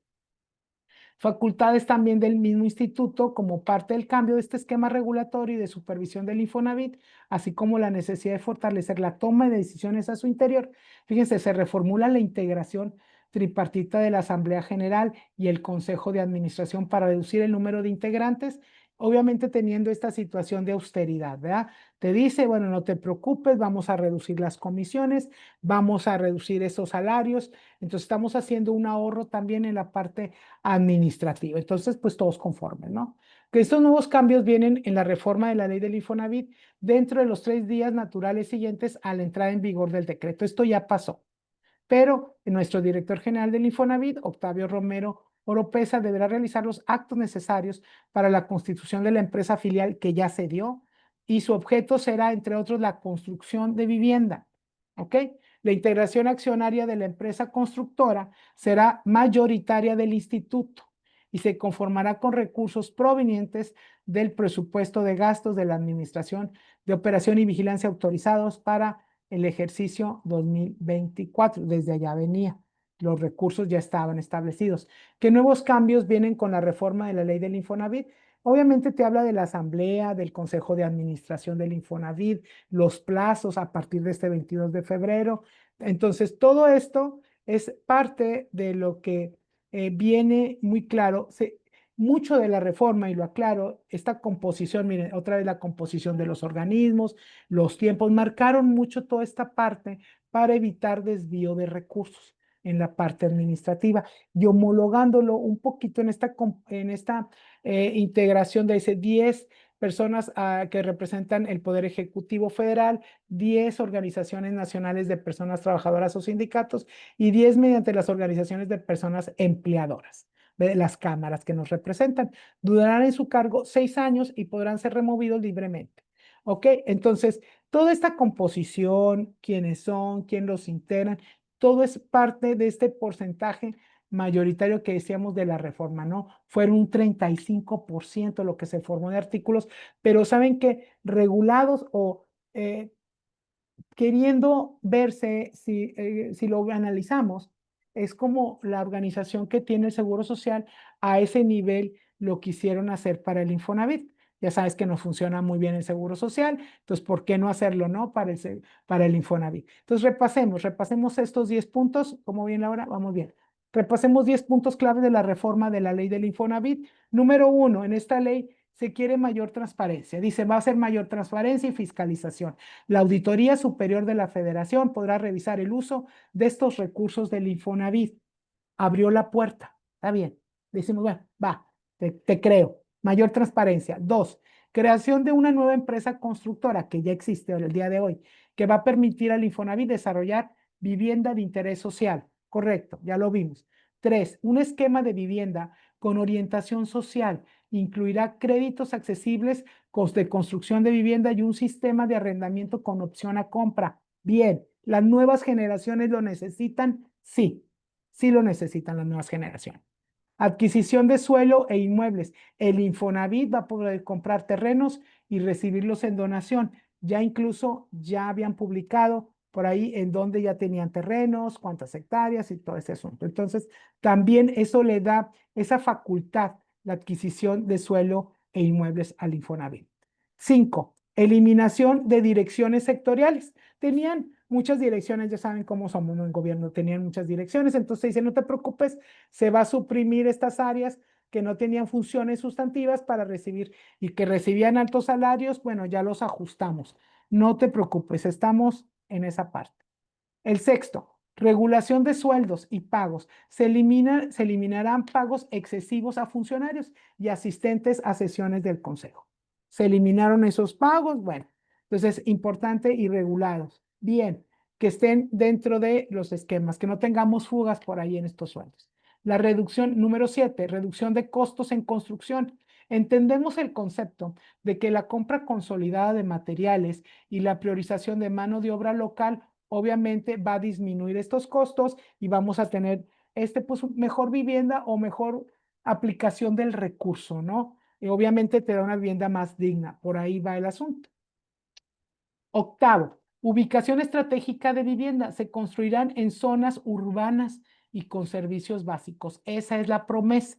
Facultades también del mismo instituto como parte del cambio de este esquema regulatorio y de supervisión del Infonavit, así como la necesidad de fortalecer la toma de decisiones a su interior. Fíjense, se reformula la integración tripartita de la Asamblea General y el Consejo de Administración para reducir el número de integrantes, obviamente teniendo esta situación de austeridad, ¿verdad? Te dice, bueno, no te preocupes, vamos a reducir las comisiones, vamos a reducir esos salarios, entonces estamos haciendo un ahorro también en la parte administrativa. Entonces, pues todos conformes, ¿no? Que estos nuevos cambios vienen en la reforma de la ley del Infonavit dentro de los 3 días naturales siguientes a la entrada en vigor del decreto. Esto ya pasó, pero nuestro director general del Infonavit, Octavio Romero Oropesa, deberá realizar los actos necesarios para la constitución de la empresa filial que ya se dio y su objeto será, entre otros, la construcción de vivienda. ¿Ok? La integración accionaria de la empresa constructora será mayoritaria del instituto y se conformará con recursos provenientes del presupuesto de gastos de la Administración de Operación y Vigilancia autorizados para el ejercicio 2024. Desde allá venía. Los recursos ya estaban establecidos. ¿Qué nuevos cambios vienen con la reforma de la ley del Infonavit? Obviamente te habla de la asamblea, del consejo de administración del Infonavit, los plazos a partir de este 22 de febrero. Entonces, todo esto es parte de lo que viene muy claro. Mucho de la reforma, y lo aclaro, esta composición, miren, otra vez la composición de los organismos, los tiempos, marcaron mucho toda esta parte para evitar desvío de recursos en la parte administrativa y homologándolo un poquito en esta integración de ese 10 personas que representan el Poder Ejecutivo Federal, 10 organizaciones nacionales de personas trabajadoras o sindicatos y 10 mediante las organizaciones de personas empleadoras. de las cámaras que nos representan. Durarán en su cargo 6 años y podrán ser removidos libremente. ¿Ok? Entonces, toda esta composición, quiénes son, quién los integran, todo es parte de este porcentaje mayoritario que decíamos de la reforma, ¿no? Fueron un 35% lo que se formó de artículos, pero saben que regulados o queriendo verse, si lo analizamos, es como la organización que tiene el Seguro Social a ese nivel lo quisieron hacer para el Infonavit. Ya sabes que no funciona muy bien el Seguro Social, entonces, ¿por qué no hacerlo, no? Para el Infonavit. Entonces, repasemos estos 10 puntos. ¿Cómo bien, Laura? Vamos bien. Repasemos 10 puntos claves de la reforma de la ley del Infonavit. Número 1, en esta ley se quiere mayor transparencia. Dice, va a ser mayor transparencia y fiscalización. La Auditoría Superior de la Federación podrá revisar el uso de estos recursos del Infonavit. Abrió la puerta. Está bien. Decimos, bueno, va, te creo. Mayor transparencia. 2, creación de una nueva empresa constructora que ya existe el día de hoy, que va a permitir al Infonavit desarrollar vivienda de interés social. Correcto, ya lo vimos. 3, un esquema de vivienda con orientación social. Incluirá créditos accesibles de construcción de vivienda y un sistema de arrendamiento con opción a compra. Bien, ¿las nuevas generaciones lo necesitan? Sí, sí lo necesitan las nuevas generaciones. Adquisición de suelo e inmuebles. El Infonavit va a poder comprar terrenos y recibirlos en donación. Ya incluso ya habían publicado por ahí en donde ya tenían terrenos, cuántas hectáreas y todo ese asunto. Entonces, también eso le da esa facultad, la adquisición de suelo e inmuebles al Infonavit. 5, eliminación de direcciones sectoriales. Tenían muchas direcciones, ya saben cómo somos en el gobierno, tenían muchas direcciones, entonces dice, no te preocupes, se va a suprimir estas áreas que no tenían funciones sustantivas para recibir y que recibían altos salarios, bueno, ya los ajustamos. No te preocupes, estamos en esa parte. El sexto, regulación de sueldos y pagos. Se eliminarán pagos excesivos a funcionarios y asistentes a sesiones del Consejo. Se eliminaron esos pagos, bueno, entonces importante y regulados. Bien, que estén dentro de los esquemas, que no tengamos fugas por ahí en estos sueldos. La reducción, número 7, reducción de costos en construcción. Entendemos el concepto de que la compra consolidada de materiales y la priorización de mano de obra local obviamente va a disminuir estos costos y vamos a tener pues, mejor vivienda o mejor aplicación del recurso, ¿no? Y obviamente te da una vivienda más digna, por ahí va el asunto. Octavo, ubicación estratégica de vivienda. Se construirán en zonas urbanas y con servicios básicos. Esa es la promesa.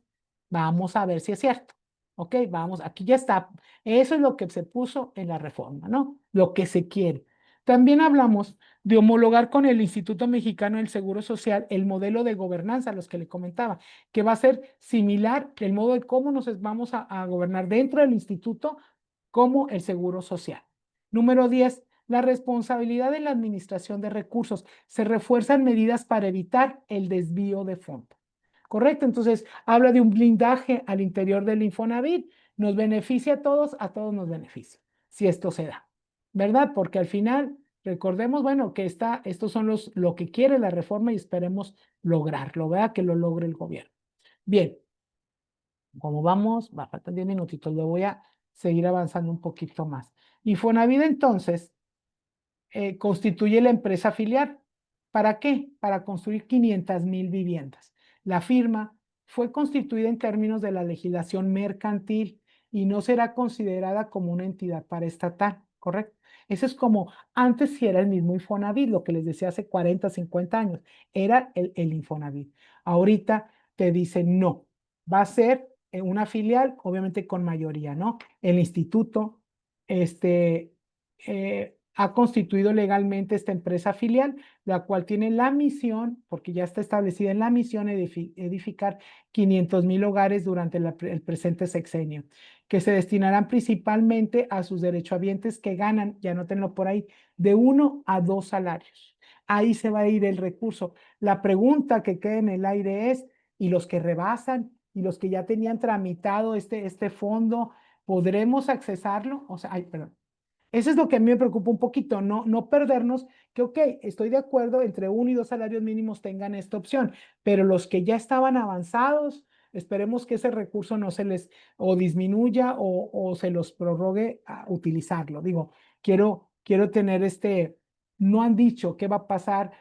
Vamos a ver si es cierto. Ok, vamos, aquí ya está. Eso es lo que se puso en la reforma, ¿no? Lo que se quiere. También hablamos de homologar con el Instituto Mexicano del Seguro Social el modelo de gobernanza, los que le comentaba, que va a ser similar el modo de cómo nos vamos a gobernar dentro del instituto como el Seguro Social. Número 10, la responsabilidad de la administración de recursos. Se refuerzan medidas para evitar el desvío de fondos. ¿Correcto? Entonces, habla de un blindaje al interior del Infonavit. Nos beneficia a todos nos beneficia, si esto se da. ¿Verdad? Porque al final, recordemos, bueno, que estos son lo que quiere la reforma y esperemos lograrlo, ¿verdad? Que lo logre el gobierno. Bien, como vamos, va, faltan 10 minutitos, lo voy a seguir avanzando un poquito más. Infonavit entonces constituye la empresa filial. ¿Para qué? Para construir 500,000 viviendas. La firma fue constituida en términos de la legislación mercantil y no será considerada como una entidad paraestatal, ¿correcto? Eso es como antes si era el mismo Infonavit, lo que les decía hace 40, 50 años, era el Infonavit. Ahorita te dicen no, va a ser una filial, obviamente con mayoría, ¿no? El instituto, ha constituido legalmente esta empresa filial, la cual tiene la misión, porque ya está establecida en la misión, edificar 500,000 hogares durante el presente sexenio, que se destinarán principalmente a sus derechohabientes que ganan, ya anótenlo por ahí, de 1 a 2 salarios. Ahí se va a ir el recurso. La pregunta que queda en el aire es, ¿y los que rebasan? ¿Y los que ya tenían tramitado este fondo? ¿Podremos accesarlo? O sea, ay, perdón. Eso es lo que a mí me preocupa un poquito, no perdernos que, ok, estoy de acuerdo, entre 1 y 2 salarios mínimos tengan esta opción, pero los que ya estaban avanzados, Esperemos que ese recurso no se les o disminuya o se los prorrogue a utilizarlo. Digo, quiero tener no han dicho qué va a pasar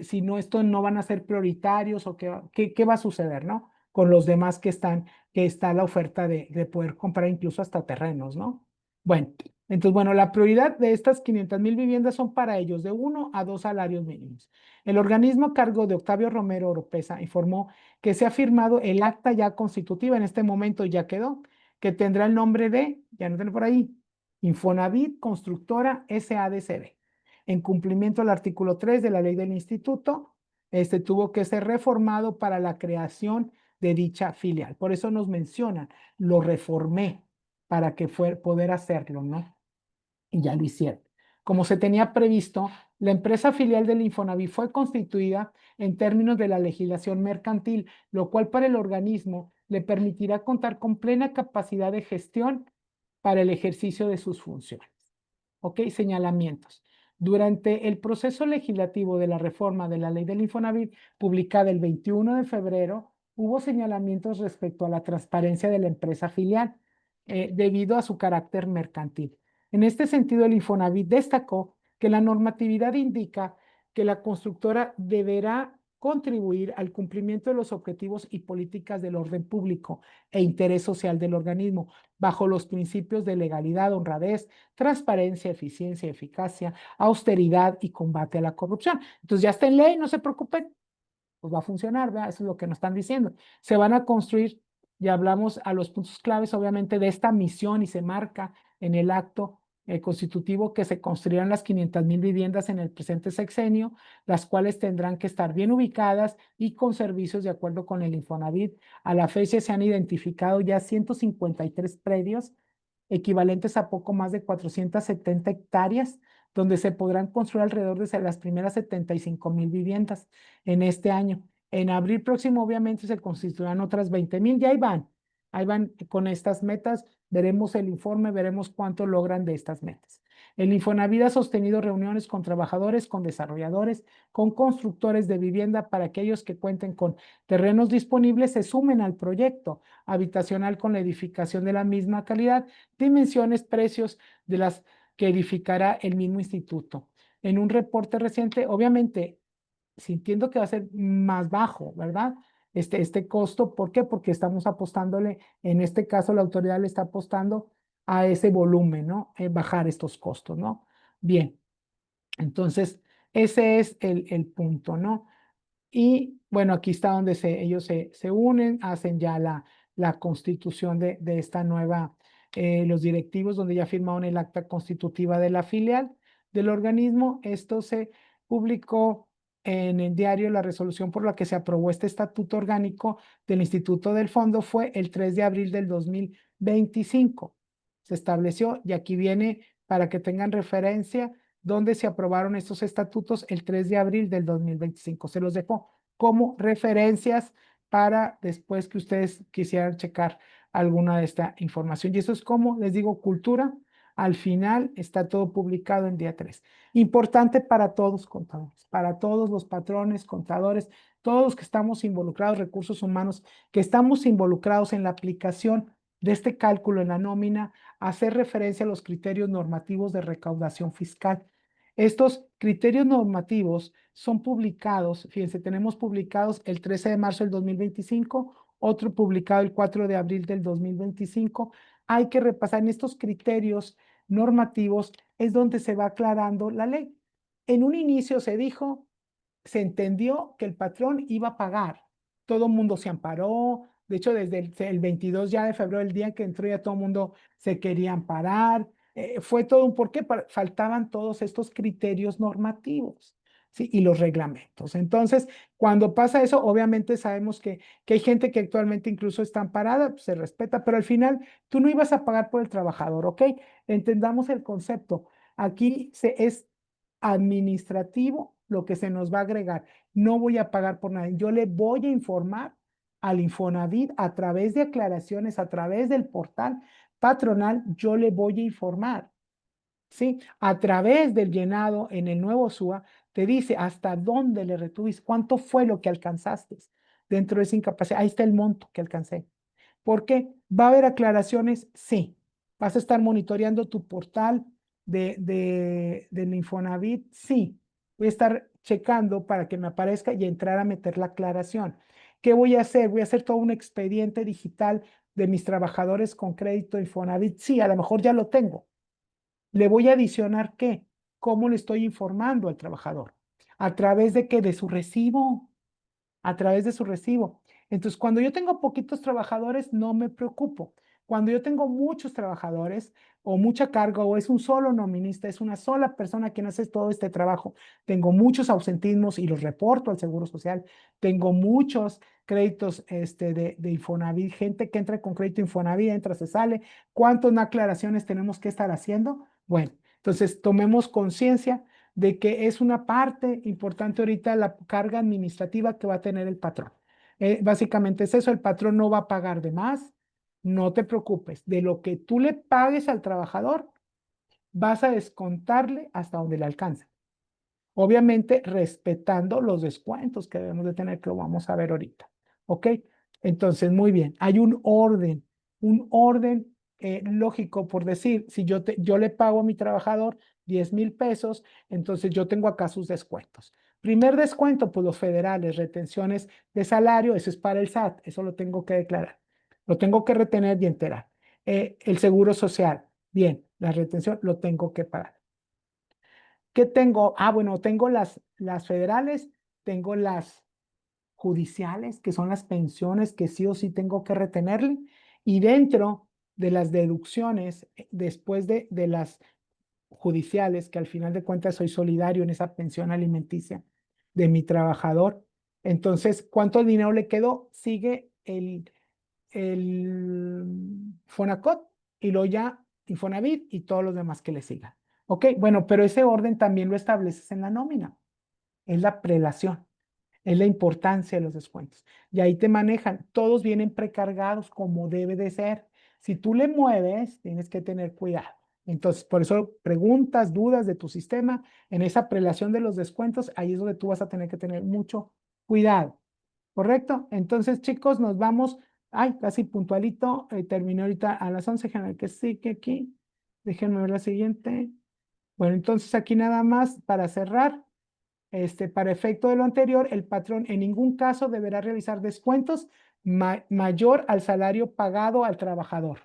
si no, esto no van a ser prioritarios o qué va a suceder, ¿no? Con los demás que está la oferta de poder comprar incluso hasta terrenos, ¿no? Bueno, entonces, bueno, la prioridad de estas 500,000 viviendas son para ellos de 1 a 2 salarios mínimos. El organismo a cargo de Octavio Romero Oropesa informó que se ha firmado el acta ya constitutiva, en este momento ya quedó, que tendrá el nombre de, ya no tiene por ahí, Infonavit Constructora SADCB. En cumplimiento al artículo 3 de la ley del instituto, tuvo que ser reformado para la creación de dicha filial. Por eso nos mencionan, lo reformé para que poder hacerlo, ¿no? Y ya lo hicieron. Como se tenía previsto, la empresa filial del Infonavit fue constituida en términos de la legislación mercantil, lo cual para el organismo le permitirá contar con plena capacidad de gestión para el ejercicio de sus funciones. ¿Ok? Señalamientos. Durante el proceso legislativo de la reforma de la ley del Infonavit, publicada el 21 de febrero, hubo señalamientos respecto a la transparencia de la empresa filial, debido a su carácter mercantil. En este sentido, el Infonavit destacó que la normatividad indica que la constructora deberá contribuir al cumplimiento de los objetivos y políticas del orden público e interés social del organismo, bajo los principios de legalidad, honradez, transparencia, eficiencia, eficacia, austeridad y combate a la corrupción. Entonces ya está en ley, no se preocupen, pues va a funcionar, ¿verdad? Eso es lo que nos están diciendo. Se van a construir, ya hablamos a los puntos claves, obviamente, de esta misión y se marca en el acto constitutivo que se construirán las 500,000 viviendas en el presente sexenio, las cuales tendrán que estar bien ubicadas y con servicios de acuerdo con el Infonavit. A la fecha se han identificado ya 153 predios equivalentes a poco más de 470 hectáreas, donde se podrán construir alrededor de las primeras 75,000 viviendas en este año. En abril próximo, obviamente, se constituirán otras 20,000, y ahí van con estas metas, veremos el informe, veremos cuánto logran de estas metas. El Infonavit ha sostenido reuniones con trabajadores, con desarrolladores, con constructores de vivienda para que aquellos que cuenten con terrenos disponibles se sumen al proyecto habitacional con la edificación de la misma calidad, dimensiones, precios de las que edificará el mismo instituto. En un reporte reciente, obviamente, sintiendo que va a ser más bajo, ¿verdad? Este costo, ¿por qué? Porque estamos apostándole, en este caso la autoridad le está apostando a ese volumen, ¿no? Bajar estos costos, ¿no? Bien, entonces ese es el punto, ¿no? Y bueno, aquí está donde ellos se unen, hacen ya la constitución de esta nueva, los directivos, donde ya firmaron el acta constitutiva de la filial del organismo. Esto se publicó en el diario. La resolución por la que se aprobó este estatuto orgánico del Instituto del Fondo fue el 3 de abril del 2025. Se estableció, y aquí viene para que tengan referencia, donde se aprobaron estos estatutos el 3 de abril del 2025. Se los dejo como referencias para después que ustedes quisieran checar alguna de esta información. Y eso es como les digo, cultura. Al final está todo publicado en día 3. Importante para todos, contadores, para todos los patrones, contadores, todos los que estamos involucrados, recursos humanos, que estamos involucrados en la aplicación de este cálculo en la nómina, hacer referencia a los criterios normativos de recaudación fiscal. Estos criterios normativos son publicados, fíjense, tenemos publicados el 13 de marzo del 2025, otro publicado el 4 de abril del 2025. Hay que repasar en estos criterios normativos, es donde se va aclarando la ley. En un inicio se entendió que el patrón iba a pagar. Todo el mundo se amparó. De hecho, desde el 22 ya de febrero, el día en que entró, ya todo el mundo se quería amparar. Fue todo un porqué, faltaban todos estos criterios normativos, ¿sí? Y los reglamentos. Entonces, cuando pasa eso, obviamente sabemos que hay gente que actualmente incluso está amparada, pues, se respeta, pero al final tú no ibas a pagar por el trabajador, ¿ok? Entendamos el concepto. Aquí es administrativo lo que se nos va a agregar. No voy a pagar por nada. Yo le voy a informar al Infonavit a través de aclaraciones, a través del portal patronal, yo le voy a informar. ¿Sí? A través del llenado en el nuevo SUA, te dice hasta dónde le retuviste, cuánto fue lo que alcanzaste. dentro de esa incapacidad. Ahí está el monto que alcancé. ¿Por qué? ¿Va a haber aclaraciones? Sí. ¿Vas a estar monitoreando tu portal del Infonavit? Sí. Voy a estar checando para que me aparezca y entrar a meter la aclaración. ¿Qué voy a hacer? Voy a hacer todo un expediente digital de mis trabajadores con crédito Infonavit. Sí, a lo mejor ya lo tengo. ¿Le voy a adicionar qué? ¿Cómo le estoy informando al trabajador? ¿A través de qué? De su recibo, a través de su recibo. Entonces, cuando yo tengo poquitos trabajadores, no me preocupo. Cuando yo tengo muchos trabajadores o mucha carga o es un solo nominista, es una sola persona quien hace todo este trabajo, tengo muchos ausentismos y los reporto al Seguro Social, tengo muchos créditos de Infonavit, gente que entra con crédito Infonavit, entra, se sale. ¿Cuántas aclaraciones tenemos que estar haciendo? Bueno, entonces tomemos conciencia de que es una parte importante ahorita la carga administrativa que va a tener el patrón. Básicamente es eso, el patrón no va a pagar de más, no te preocupes, de lo que tú le pagues al trabajador, vas a descontarle hasta donde le alcance. Obviamente respetando los descuentos que debemos de tener, que lo vamos a ver ahorita. ¿Ok? Entonces, muy bien, hay un orden lógico por decir, si yo le pago a mi trabajador 10,000 pesos, entonces yo tengo acá sus descuentos. Primer descuento, pues los federales, retenciones de salario, eso es para el SAT, eso lo tengo que declarar, lo tengo que retener y enterar. El seguro social, bien, la retención lo tengo que pagar. ¿Qué tengo? Ah, bueno, tengo las federales, tengo las judiciales, que son las pensiones que sí o sí tengo que retenerle, y dentro de las deducciones, después de las judiciales, que al final de cuentas soy solidario en esa pensión alimenticia de mi trabajador, entonces, ¿cuánto dinero le quedó? Sigue el Fonacot y luego ya Infonavit y todos los demás que le sigan. Ok, bueno, pero ese orden también lo estableces en la nómina. Es la prelación, es la importancia de los descuentos. Y ahí te manejan, todos vienen precargados como debe de ser. Si tú le mueves, tienes que tener cuidado. Entonces, por eso preguntas, dudas de tu sistema, en esa prelación de los descuentos, ahí es donde tú vas a tener que tener mucho cuidado. ¿Correcto? Entonces, chicos, nos vamos. Ay, casi puntualito. Terminé ahorita a las 11. Déjenme ver que sí, que aquí. Déjenme ver la siguiente. Bueno, entonces aquí nada más para cerrar. Para efecto de lo anterior, el patrón en ningún caso deberá realizar descuentos mayor al salario pagado al trabajador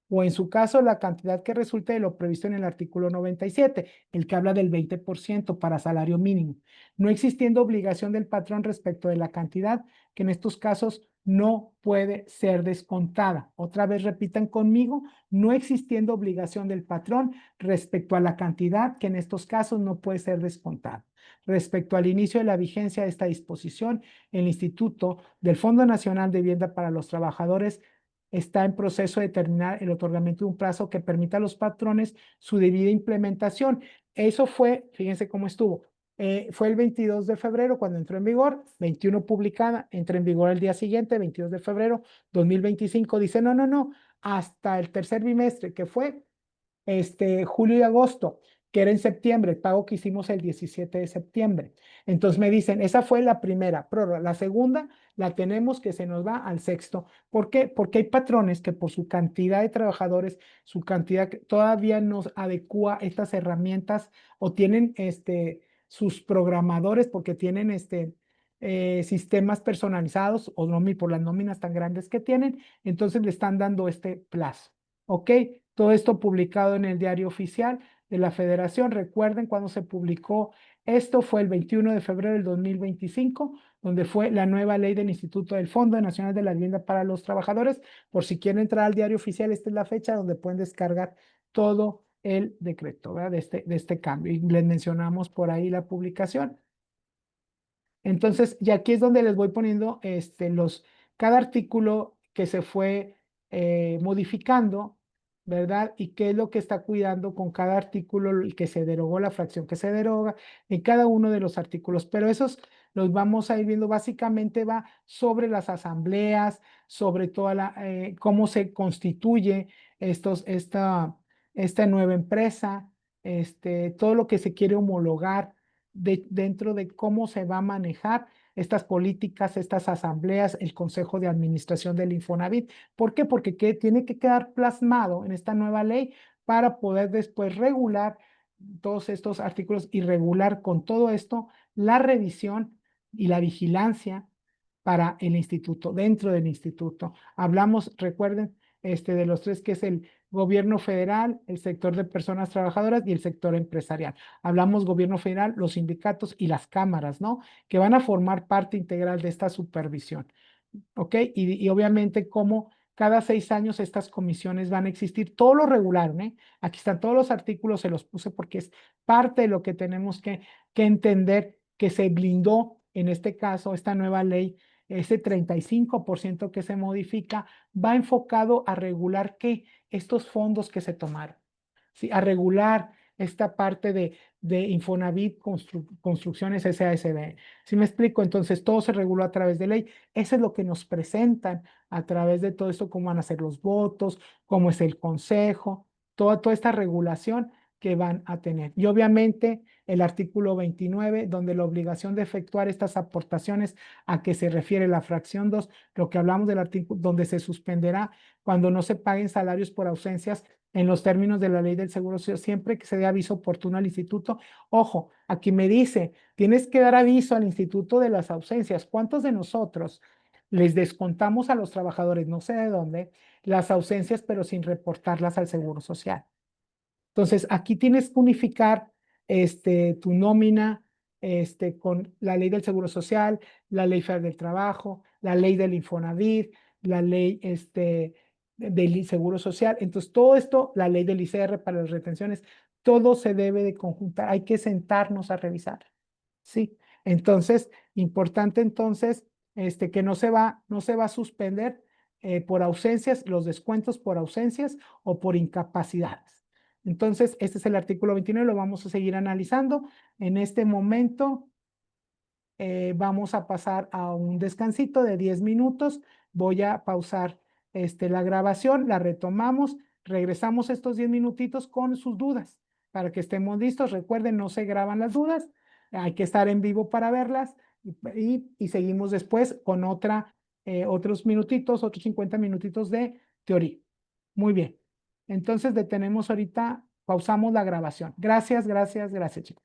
o en su caso la cantidad que resulte de lo previsto en el artículo 97, el que habla del 20% para salario mínimo, no existiendo obligación del patrón respecto de la cantidad que en estos casos no puede ser descontada. Otra vez repitan conmigo, no existiendo obligación del patrón respecto a la cantidad que en estos casos no puede ser descontada. Respecto al inicio de la vigencia de esta disposición, el Instituto del Fondo Nacional de Vivienda para los Trabajadores está en proceso de terminar el otorgamiento de un plazo que permita a los patrones su debida implementación. Eso fue, fíjense cómo estuvo, fue el 22 de febrero cuando entró en vigor, 21 publicada, entra en vigor el día siguiente, 22 de febrero 2025, dice, no, no, no, hasta el tercer bimestre, que fue julio y agosto, que era en septiembre, el pago que hicimos el 17 de septiembre. Entonces me dicen, esa fue la primera prórroga. La segunda la tenemos que se nos va al sexto. ¿Por qué? Porque hay patrones que por su cantidad de trabajadores, su cantidad todavía nos adecua estas herramientas o tienen sus programadores porque tienen sistemas personalizados o por las nóminas tan grandes que tienen, entonces le están dando este plazo. ¿Ok? Todo esto publicado en el Diario Oficial de la Federación. Recuerden cuando se publicó esto fue el 21 de febrero del 2025, donde fue la nueva ley del Instituto del Fondo Nacional de la Vivienda para los Trabajadores. Por si quieren entrar al Diario Oficial, esta es la fecha donde pueden descargar todo el decreto, ¿verdad? De este cambio. Y les mencionamos por ahí la publicación. Entonces, y aquí es donde les voy poniendo cada artículo que se fue modificando, ¿verdad? Y qué es lo que está cuidando con cada artículo, el que se derogó, la fracción que se deroga, en cada uno de los artículos. Pero esos los vamos a ir viendo, básicamente va sobre las asambleas, sobre cómo se constituye esta nueva empresa, todo lo que se quiere homologar dentro de cómo se va a manejar estas políticas, estas asambleas, el Consejo de Administración del Infonavit. ¿Por qué? Porque tiene que quedar plasmado en esta nueva ley para poder después regular todos estos artículos y regular con todo esto la revisión y la vigilancia para el instituto, dentro del instituto. Hablamos, recuerden, de los tres, que es el gobierno federal, el sector de personas trabajadoras y el sector empresarial. Hablamos gobierno federal, los sindicatos y las cámaras, ¿no? Que van a formar parte integral de esta supervisión. ¿Ok? Y obviamente como cada 6 años estas comisiones van a existir, todo lo regularon, ¿eh? Aquí están todos los artículos, se los puse porque es parte de lo que tenemos que entender, que se blindó en este caso, esta nueva ley, ese 35% que se modifica, va enfocado a regular ¿qué? Estos fondos que se tomaron, ¿sí? A regular esta parte de Infonavit, Construcciones SASB. ¿Sí me explico? Entonces todo se reguló a través de ley. Eso es lo que nos presentan a través de todo esto, cómo van a ser los votos, cómo es el consejo, toda esta regulación que van a tener. Y obviamente el artículo 29, donde la obligación de efectuar estas aportaciones a que se refiere la fracción 2, lo que hablamos del artículo, donde se suspenderá cuando no se paguen salarios por ausencias en los términos de la ley del Seguro Social, siempre que se dé aviso oportuno al instituto. Ojo, aquí me dice, tienes que dar aviso al instituto de las ausencias. ¿Cuántos de nosotros les descontamos a los trabajadores, no sé de dónde, las ausencias, pero sin reportarlas al Seguro Social? Entonces, aquí tienes que unificar tu nómina con la ley del Seguro Social, la ley federal del trabajo, la ley del Infonavit, la ley del Seguro Social. Entonces, todo esto, la ley del ICR para las retenciones, todo se debe de conjuntar. Hay que sentarnos a revisar. Sí. Entonces, importante entonces, que no se va a suspender por ausencias, los descuentos por ausencias o por incapacidades. Entonces, este es el artículo 29, lo vamos a seguir analizando. En este momento vamos a pasar a un descansito de 10 minutos. Voy a pausar la grabación, la retomamos, regresamos estos 10 minutitos con sus dudas para que estemos listos. Recuerden, no se graban las dudas, hay que estar en vivo para verlas y seguimos después con otros minutitos, otros 50 minutitos de teoría. Muy bien. Entonces detenemos ahorita, pausamos la grabación. Gracias, gracias, gracias, chicos.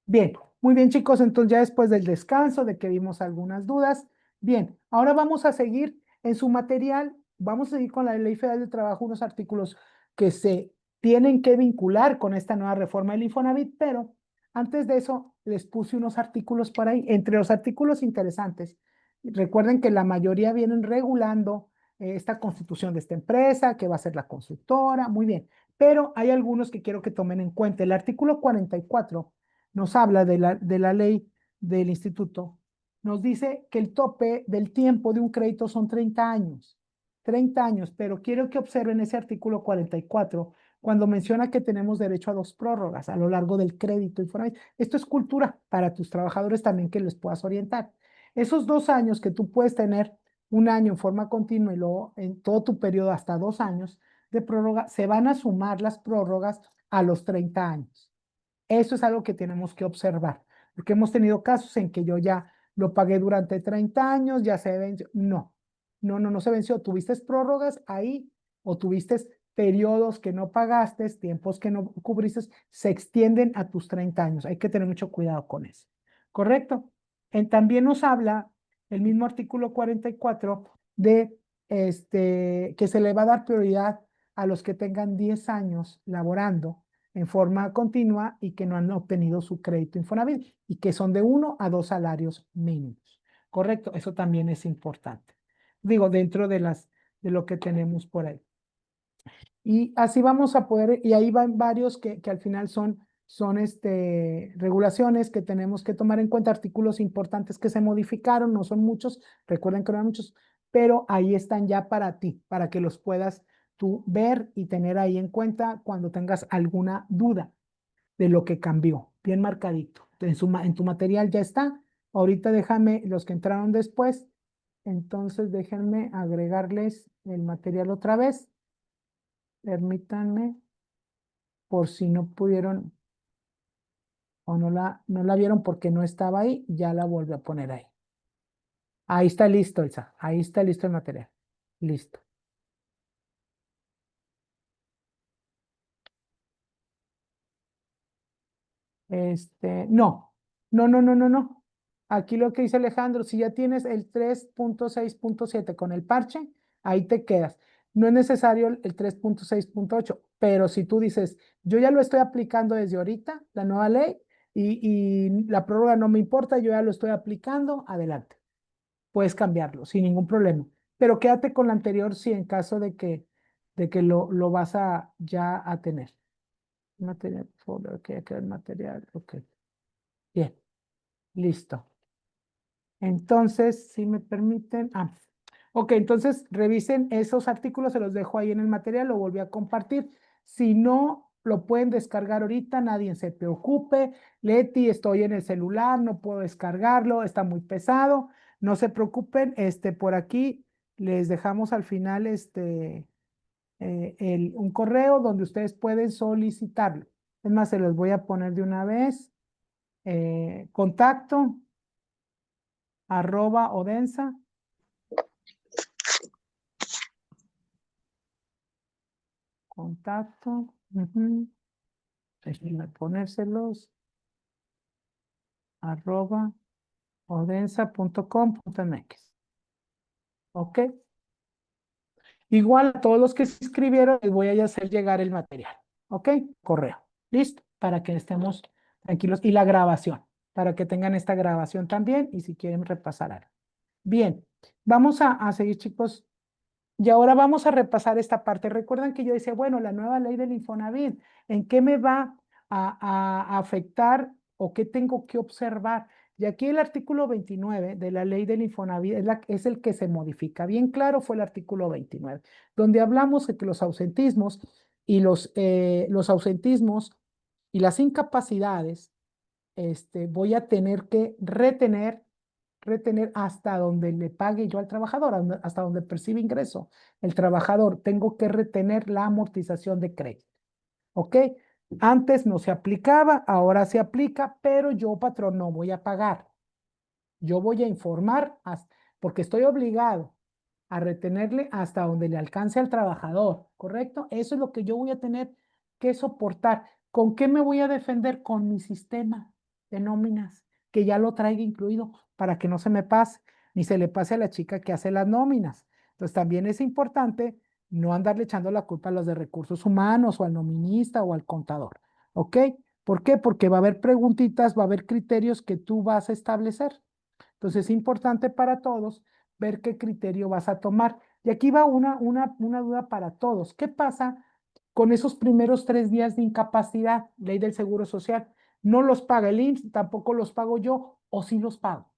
Bien, muy bien, chicos. Entonces ya después del descanso, de que vimos algunas dudas. Bien, ahora vamos a seguir en su material. Vamos a seguir con la Ley Federal de Trabajo, unos artículos que se tienen que vincular con esta nueva reforma del Infonavit, pero antes de eso les puse unos artículos por ahí. Entre los artículos interesantes, recuerden que la mayoría vienen regulando esta constitución de esta empresa, que va a ser la constructora, muy bien. Pero hay algunos que quiero que tomen en cuenta. El artículo 44 nos habla de la ley del instituto, nos dice que el tope del tiempo de un crédito son 30 años. 30 años, pero quiero que observen ese artículo 44 cuando menciona que tenemos derecho a 2 prórrogas a lo largo del crédito Infonavit. Esto es cultura para tus trabajadores también, que les puedas orientar. Esos 2 años que tú puedes tener, un año en forma continua y luego en todo tu periodo hasta 2 años de prórroga, se van a sumar las prórrogas a los 30 años. Eso es algo que tenemos que observar, porque hemos tenido casos en que yo ya lo pagué durante 30 años, ya se venció. No, no, no, no se venció. Tuviste prórrogas ahí o tuviste periodos que no pagaste, tiempos que no cubriste, se extienden a tus 30 años. Hay que tener mucho cuidado con eso. ¿Correcto? También nos habla el mismo artículo 44 de que se le va a dar prioridad a los que tengan 10 años laborando en forma continua y que no han obtenido su crédito Infonavit y que son de 1 a 2 salarios mínimos. Correcto, eso también es importante. Digo, dentro de lo que tenemos por ahí. Y así vamos a poder, y ahí van varios que al final son regulaciones que tenemos que tomar en cuenta, artículos importantes que se modificaron, no son muchos, recuerden que no eran muchos, pero ahí están ya para ti, para que los puedas tú ver y tener ahí en cuenta cuando tengas alguna duda de lo que cambió, bien marcadito. En tu material ya está. Ahorita déjame los que entraron después, entonces déjenme agregarles el material otra vez. Permítanme, por si no pudieron. o no la vieron porque no estaba ahí, ya la vuelvo a poner ahí. Ahí está listo, Elsa. Ahí está listo el material. Listo. No. Aquí lo que dice Alejandro, si ya tienes el 3.6.7 con el parche, ahí te quedas. No es necesario el 3.6.8, pero si tú dices, yo ya lo estoy aplicando desde ahorita, la nueva ley, y la prórroga no me importa, yo ya lo estoy aplicando, adelante. Puedes cambiarlo sin ningún problema. Pero quédate con la anterior si en caso de que lo vas a ya a tener. Material, folder, ok, aquí el material, ok. Bien, listo. Entonces, si me permiten, ok, entonces revisen esos artículos, se los dejo ahí en el material, lo volví a compartir. Si no, lo pueden descargar ahorita, nadie se preocupe. Leti, estoy en el celular, no puedo descargarlo, está muy pesado. No se preocupen, por aquí les dejamos al final un correo donde ustedes pueden solicitarlo. Es más, se los voy a poner de una vez. Contacto @odensa. Contacto. Déjenme ponérselos. @odensa.com.mx. ¿Ok? Igual a todos los que se inscribieron, les voy a hacer llegar el material. ¿Ok? Correo. ¿Listo? Para que estemos tranquilos. Y la grabación, para que tengan esta grabación también y si quieren repasar algo. Bien, vamos a seguir, chicos. Y ahora vamos a repasar esta parte. Recuerdan que yo decía, bueno, la nueva ley del Infonavit, ¿en qué me va a afectar o qué tengo que observar? Y aquí el artículo 29 de la ley del Infonavit es el que se modifica. Bien claro fue el artículo 29, donde hablamos de que los ausentismos y los ausentismos y las incapacidades, voy a tener que retener hasta donde le pague yo al trabajador, hasta donde percibe ingreso el trabajador. Tengo que retener la amortización de crédito. ¿Ok? Antes no se aplicaba, ahora se aplica, pero yo, patrón, no voy a pagar. Yo voy a informar porque estoy obligado a retenerle hasta donde le alcance al trabajador, ¿correcto? Eso es lo que yo voy a tener que soportar. ¿Con qué me voy a defender? Con mi sistema de nóminas, que ya lo traiga incluido para que no se me pase, ni se le pase a la chica que hace las nóminas. Entonces también es importante no andarle echando la culpa a los de recursos humanos o al nominista o al contador, ¿ok? ¿Por qué? Porque va a haber preguntitas, va a haber criterios que tú vas a establecer. Entonces es importante para todos ver qué criterio vas a tomar. Y aquí va una duda para todos. ¿Qué pasa con esos primeros 3 días de incapacidad, ley del Seguro Social? No los paga el IMSS, tampoco los pago yo, o sí los pago.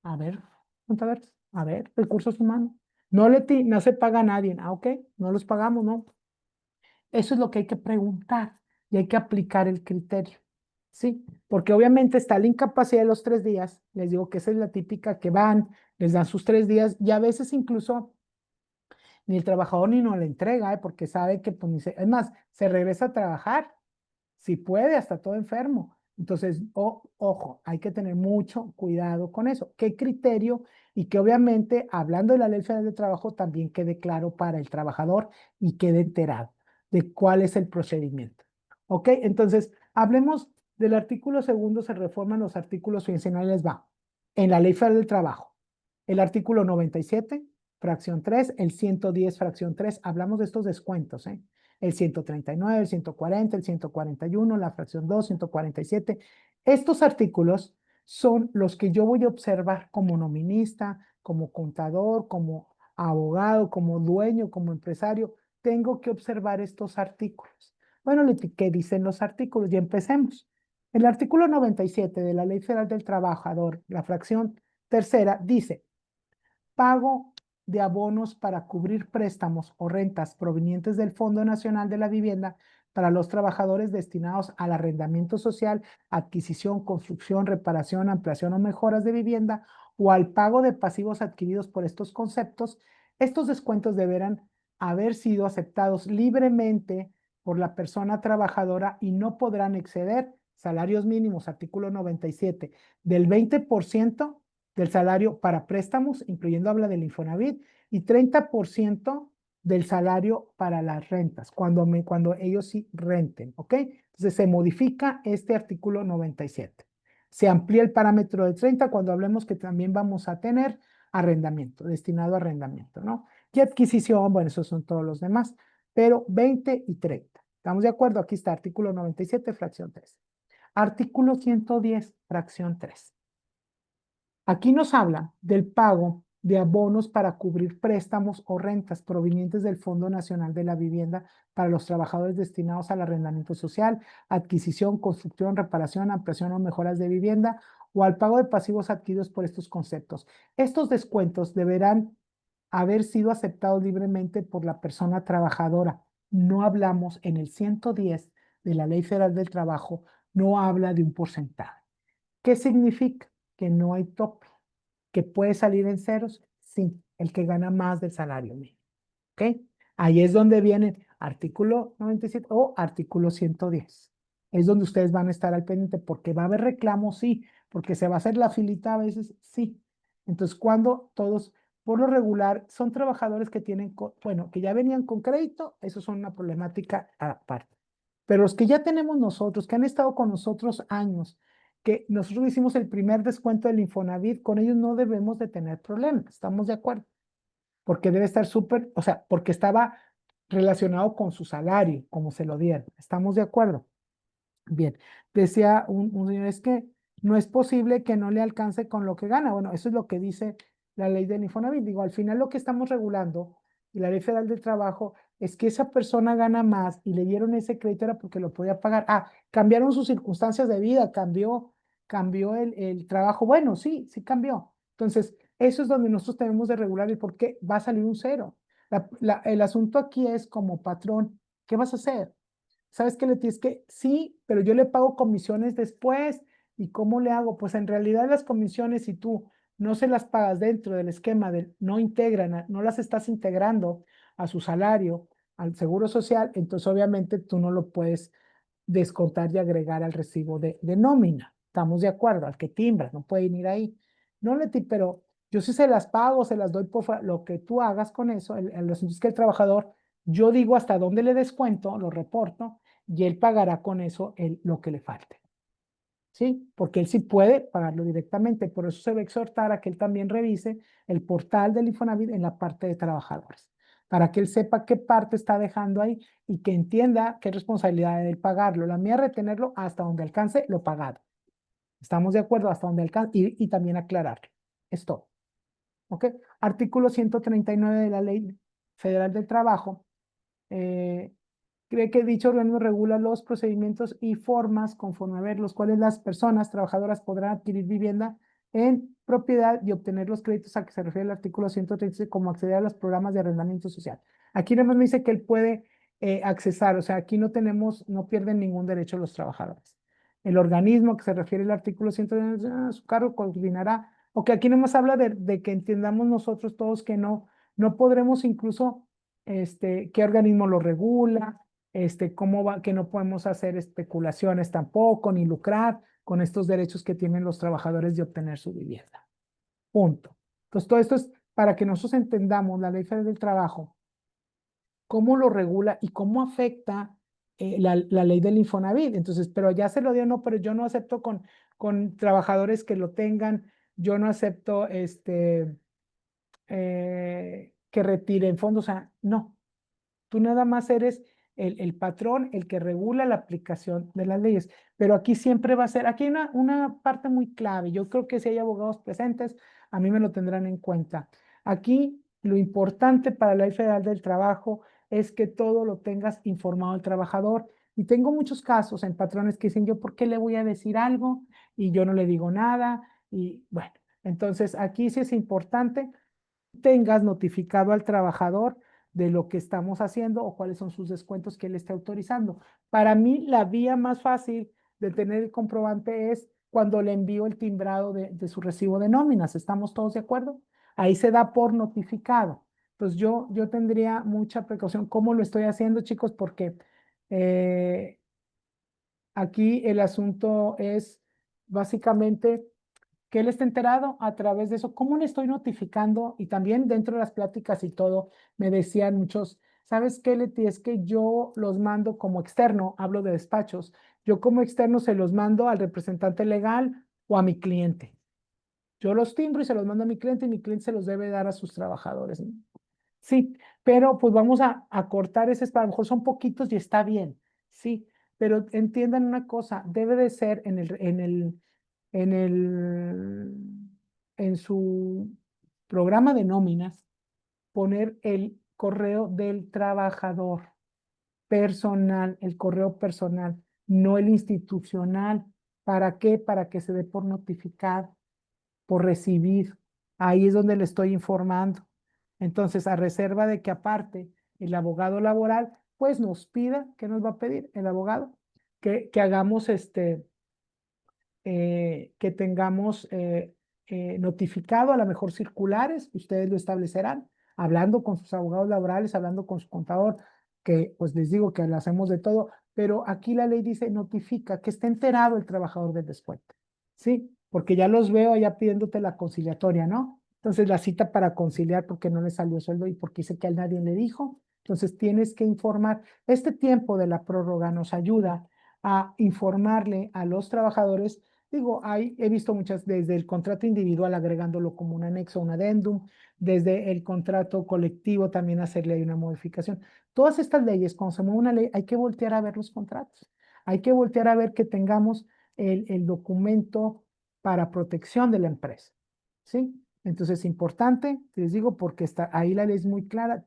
A ver, a ver, recursos humanos. No se paga a nadie. Ok, no los pagamos, ¿no? Eso es lo que hay que preguntar y hay que aplicar el criterio, ¿sí? Porque obviamente está la incapacidad de los 3 días, les digo que esa es la típica que van, les dan sus 3 días y a veces incluso ni el trabajador ni no le entrega, porque sabe que, pues, es más, se regresa a trabajar si puede, hasta todo enfermo. Entonces, ojo, hay que tener mucho cuidado con eso. ¿Qué criterio? Y que obviamente, hablando de la Ley Federal de Trabajo, también quede claro para el trabajador y quede enterado de cuál es el procedimiento. ¿Ok? Entonces, hablemos del artículo segundo, se reforman los artículos, fíjense, no les va. En la Ley Federal del Trabajo, el artículo 97, fracción 3, el 110, fracción 3, hablamos de estos descuentos, ¿eh? El 139, el 140, el 141, la fracción 2, 147. Estos artículos son los que yo voy a observar como nominista, como contador, como abogado, como dueño, como empresario. Tengo que observar estos artículos. Bueno, ¿qué dicen los artículos? Ya empecemos. El artículo 97 de la Ley Federal del Trabajador, la fracción tercera, dice: pago de abonos para cubrir préstamos o rentas provenientes del Fondo Nacional de la Vivienda para los trabajadores destinados al arrendamiento social, adquisición, construcción, reparación, ampliación o mejoras de vivienda o al pago de pasivos adquiridos por estos conceptos. Estos descuentos deberán haber sido aceptados libremente por la persona trabajadora y no podrán exceder salarios mínimos, artículo 97, del 20% del salario para préstamos, incluyendo habla del Infonavit, y 30% del salario para las rentas, cuando ellos sí renten, ¿ok? Entonces se modifica este artículo 97. Se amplía el parámetro de 30 cuando hablemos que también vamos a tener arrendamiento, destinado a arrendamiento, ¿no? Y adquisición, bueno, esos son todos los demás, pero 20 y 30. ¿Estamos de acuerdo? Aquí está, artículo 97, fracción 3. Artículo 110, fracción 3. Aquí nos habla del pago de abonos para cubrir préstamos o rentas provenientes del Fondo Nacional de la Vivienda para los trabajadores destinados al arrendamiento social, adquisición, construcción, reparación, ampliación o mejoras de vivienda o al pago de pasivos adquiridos por estos conceptos. Estos descuentos deberán haber sido aceptados libremente por la persona trabajadora. No hablamos en el 110 de la Ley Federal del Trabajo, no habla de un porcentaje. ¿Qué significa? Que no hay tope, que puede salir en ceros, sí, el que gana más del salario mínimo. ¿Ok? Ahí es donde viene artículo 97 o artículo 110. Es donde ustedes van a estar al pendiente porque va a haber reclamos, sí, porque se va a hacer la filita a veces, sí. Entonces, cuando todos, por lo regular, son trabajadores que tienen, bueno, que ya venían con crédito, eso es una problemática aparte. Pero los que ya tenemos nosotros, que han estado con nosotros años, que nosotros hicimos el primer descuento del Infonavit, con ellos no debemos de tener problemas, ¿estamos de acuerdo? Porque debe estar súper, o sea, porque estaba relacionado con su salario, como se lo dieron. ¿Estamos de acuerdo? Bien, decía un señor, es que no es posible que no le alcance con lo que gana. Bueno, eso es lo que dice la ley del Infonavit. Digo, al final lo que estamos regulando y la ley federal del trabajo es que esa persona gana más y le dieron ese crédito era porque lo podía pagar. Ah, cambiaron sus circunstancias de vida, cambió el trabajo. Bueno, sí, sí cambió. Entonces, eso es donde nosotros tenemos de regular el por qué va a salir un cero. El asunto aquí es como patrón, ¿qué vas a hacer? ¿Sabes qué le tienes que? Sí, pero yo le pago comisiones después. ¿Y cómo le hago? Pues en realidad las comisiones, si tú no se las pagas dentro del esquema de no integran, no las estás integrando a su salario, al seguro social, entonces obviamente tú no lo puedes descontar y agregar al recibo de nómina. ¿Estamos de acuerdo? Al que timbra, no pueden ir ahí. No le pero yo sí se las pago, se las doy por lo que tú hagas con eso. El asunto es que el trabajador, yo digo hasta dónde le descuento, lo reporto, y él pagará con eso lo que le falte. ¿Sí? Porque él sí puede pagarlo directamente. Por eso se va a exhortar a que él también revise el portal del Infonavit en la parte de trabajadores, para que él sepa qué parte está dejando ahí y que entienda qué responsabilidad de él pagarlo. La mía es retenerlo hasta donde alcance lo pagado. ¿Estamos de acuerdo? Hasta donde alcance y también aclararlo. Es todo. ¿Ok? Artículo 139 de la Ley Federal del Trabajo. eh, Cree que dicho organismo regula los procedimientos y formas conforme a ver los cuales las personas trabajadoras podrán adquirir vivienda en propiedad y obtener los créditos a que se refiere el artículo 136 como acceder a los programas de arrendamiento social. Aquí nada más me dice que él puede accesar, o sea, aquí no tenemos, no pierden ningún derecho los trabajadores. El organismo que se refiere el artículo 136, a su cargo coordinará, o que aquí no más habla de que entendamos nosotros todos que no podremos incluso, qué organismo lo regula, cómo va, que no podemos hacer especulaciones tampoco, ni lucrar con estos derechos que tienen los trabajadores de obtener su vivienda. Punto. Entonces, todo esto es para que nosotros entendamos la Ley Federal del Trabajo, cómo lo regula y cómo afecta la ley del Infonavit. Entonces, pero ya se lo dio, no, pero yo no acepto con trabajadores que lo tengan, yo no acepto que retiren fondos, o sea, no. Tú nada más eres el patrón, el que regula la aplicación de las leyes. Pero aquí siempre va a ser, aquí hay una parte muy clave. Yo creo que si hay abogados presentes, a mí me lo tendrán en cuenta. Aquí lo importante para la Ley Federal del Trabajo es que todo lo tengas informado al trabajador. Y tengo muchos casos en patrones que dicen, yo, ¿por qué le voy a decir algo? Y yo no le digo nada. Y bueno, entonces aquí sí es importante tengas notificado al trabajador de lo que estamos haciendo o cuáles son sus descuentos que él está autorizando. Para mí, la vía más fácil de tener el comprobante es cuando le envío el timbrado de su recibo de nóminas. ¿Estamos todos de acuerdo? Ahí se da por notificado. Pues yo tendría mucha precaución. ¿Cómo lo estoy haciendo, chicos? Porque Aquí el asunto es básicamente que él esté enterado a través de eso. ¿Cómo le estoy notificando? Y también dentro de las pláticas y todo, me decían muchos, ¿sabes qué, Leti? Es que yo los mando como externo, hablo de despachos, yo como externo se los mando al representante legal o a mi cliente. Yo los timbro y se los mando a mi cliente y mi cliente se los debe dar a sus trabajadores, ¿no? Sí, pero pues vamos a cortar ese espacio. A lo mejor son poquitos y está bien, sí, pero entiendan una cosa, debe de ser en el, en su programa de nóminas, poner el correo del trabajador personal, el correo personal, no el institucional. ¿Para qué? Para que se dé por notificado, por recibir. Ahí es donde le estoy informando. Entonces, a reserva de que aparte el abogado laboral, pues nos pida, ¿qué nos va a pedir el abogado? Que hagamos que tengamos notificado, a lo mejor circulares, ustedes lo establecerán, hablando con sus abogados laborales, hablando con su contador, que pues les digo que lo hacemos de todo, pero aquí la ley dice notifica, que esté enterado el trabajador del descuento, ¿sí? Porque ya los veo allá pidiéndote la conciliatoria, ¿no? Entonces la cita para conciliar porque no le salió sueldo y porque dice que a nadie le dijo. Entonces tienes que informar. Este tiempo de la prórroga nos ayuda a informarle a los trabajadores. Digo, he visto muchas, desde el contrato individual agregándolo como un anexo, un adendum, desde el contrato colectivo también hacerle ahí una modificación. Todas estas leyes, cuando se mueve una ley, hay que voltear a ver los contratos. Hay que voltear a ver que tengamos el documento para protección de la empresa. ¿Sí? Entonces es importante, les digo, porque está, ahí la ley es muy clara,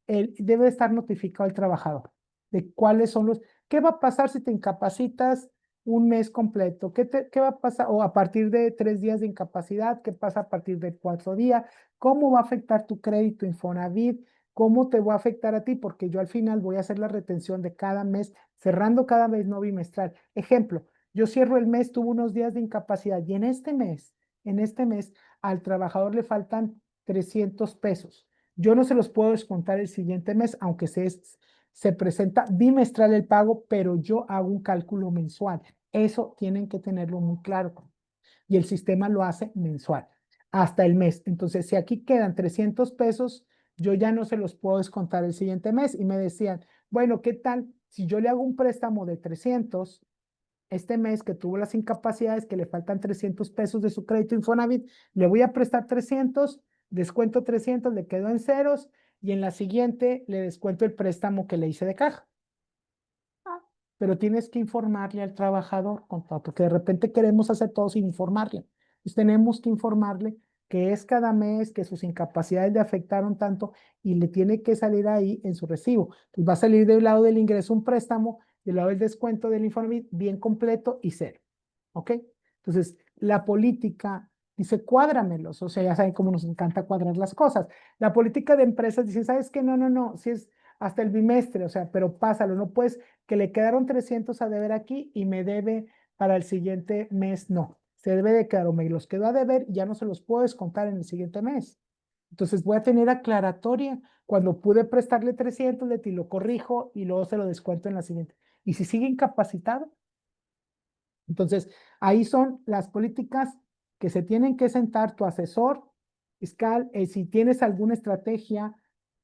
debe estar notificado el trabajador de cuáles son ¿qué va a pasar si te incapacitas un mes completo? ¿Qué va a pasar? O a partir de 3 días de incapacidad, ¿qué pasa a partir de 4 días? ¿Cómo va a afectar tu crédito Infonavit? ¿Cómo te va a afectar a ti? Porque yo al final voy a hacer la retención de cada mes, cerrando cada mes, no bimestral. Ejemplo, yo cierro el mes, tuvo unos días de incapacidad y en este mes, al trabajador le faltan 300 pesos. Yo no se los puedo descontar el siguiente mes, aunque se presenta bimestral el pago, pero yo hago un cálculo mensual. Eso tienen que tenerlo muy claro. Y el sistema lo hace mensual, hasta el mes. Entonces, si aquí quedan 300 pesos, yo ya no se los puedo descontar el siguiente mes. Y me decían, bueno, ¿qué tal si yo le hago un préstamo de 300 este mes que tuvo las incapacidades, que le faltan 300 pesos de su crédito Infonavit, le voy a prestar 300, descuento 300, le quedo en ceros y en la siguiente le descuento el préstamo que le hice de caja? Pero tienes que informarle al trabajador, porque de repente queremos hacer todo sin informarle. Entonces tenemos que informarle que es cada mes, que sus incapacidades le afectaron tanto y le tiene que salir ahí en su recibo. Entonces va a salir del lado del ingreso un préstamo, del lado del descuento del informe bien completo y cero. ¿Ok? Entonces la política dice cuádramelos, o sea, ya saben cómo nos encanta cuadrar las cosas. La política de empresas dice, ¿sabes qué? No, no, no, si es hasta el bimestre, o sea, pero pásalo, no puedes que le quedaron 300 a deber aquí y me debe para el siguiente mes, no. Se debe de quedar o me los quedo a deber y ya no se los puedo descontar en el siguiente mes. Entonces voy a tener aclaratoria. Cuando pude prestarle 300, lo corrijo y luego se lo descuento en la siguiente. Y si sigue incapacitado, entonces ahí son las políticas que se tienen que sentar tu asesor fiscal, si tienes alguna estrategia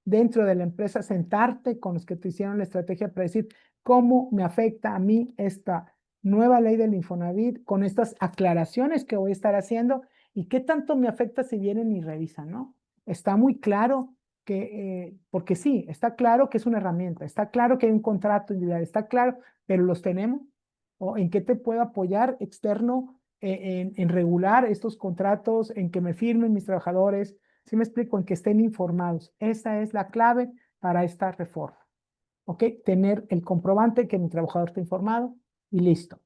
dentro de la empresa, sentarte con los que te hicieron la estrategia para decir cómo me afecta a mí esta nueva ley del Infonavit con estas aclaraciones que voy a estar haciendo y qué tanto me afecta si vienen y revisan, ¿no? Está muy claro porque sí, está claro que es una herramienta, está claro que hay un contrato individual, está claro, pero los tenemos. ¿O en qué te puedo apoyar externo en regular estos contratos, en que me firmen mis trabajadores? ¿Sí me explico? En que estén informados. Esa es la clave para esta reforma. ¿Ok? Tener el comprobante que mi trabajador está informado y listo.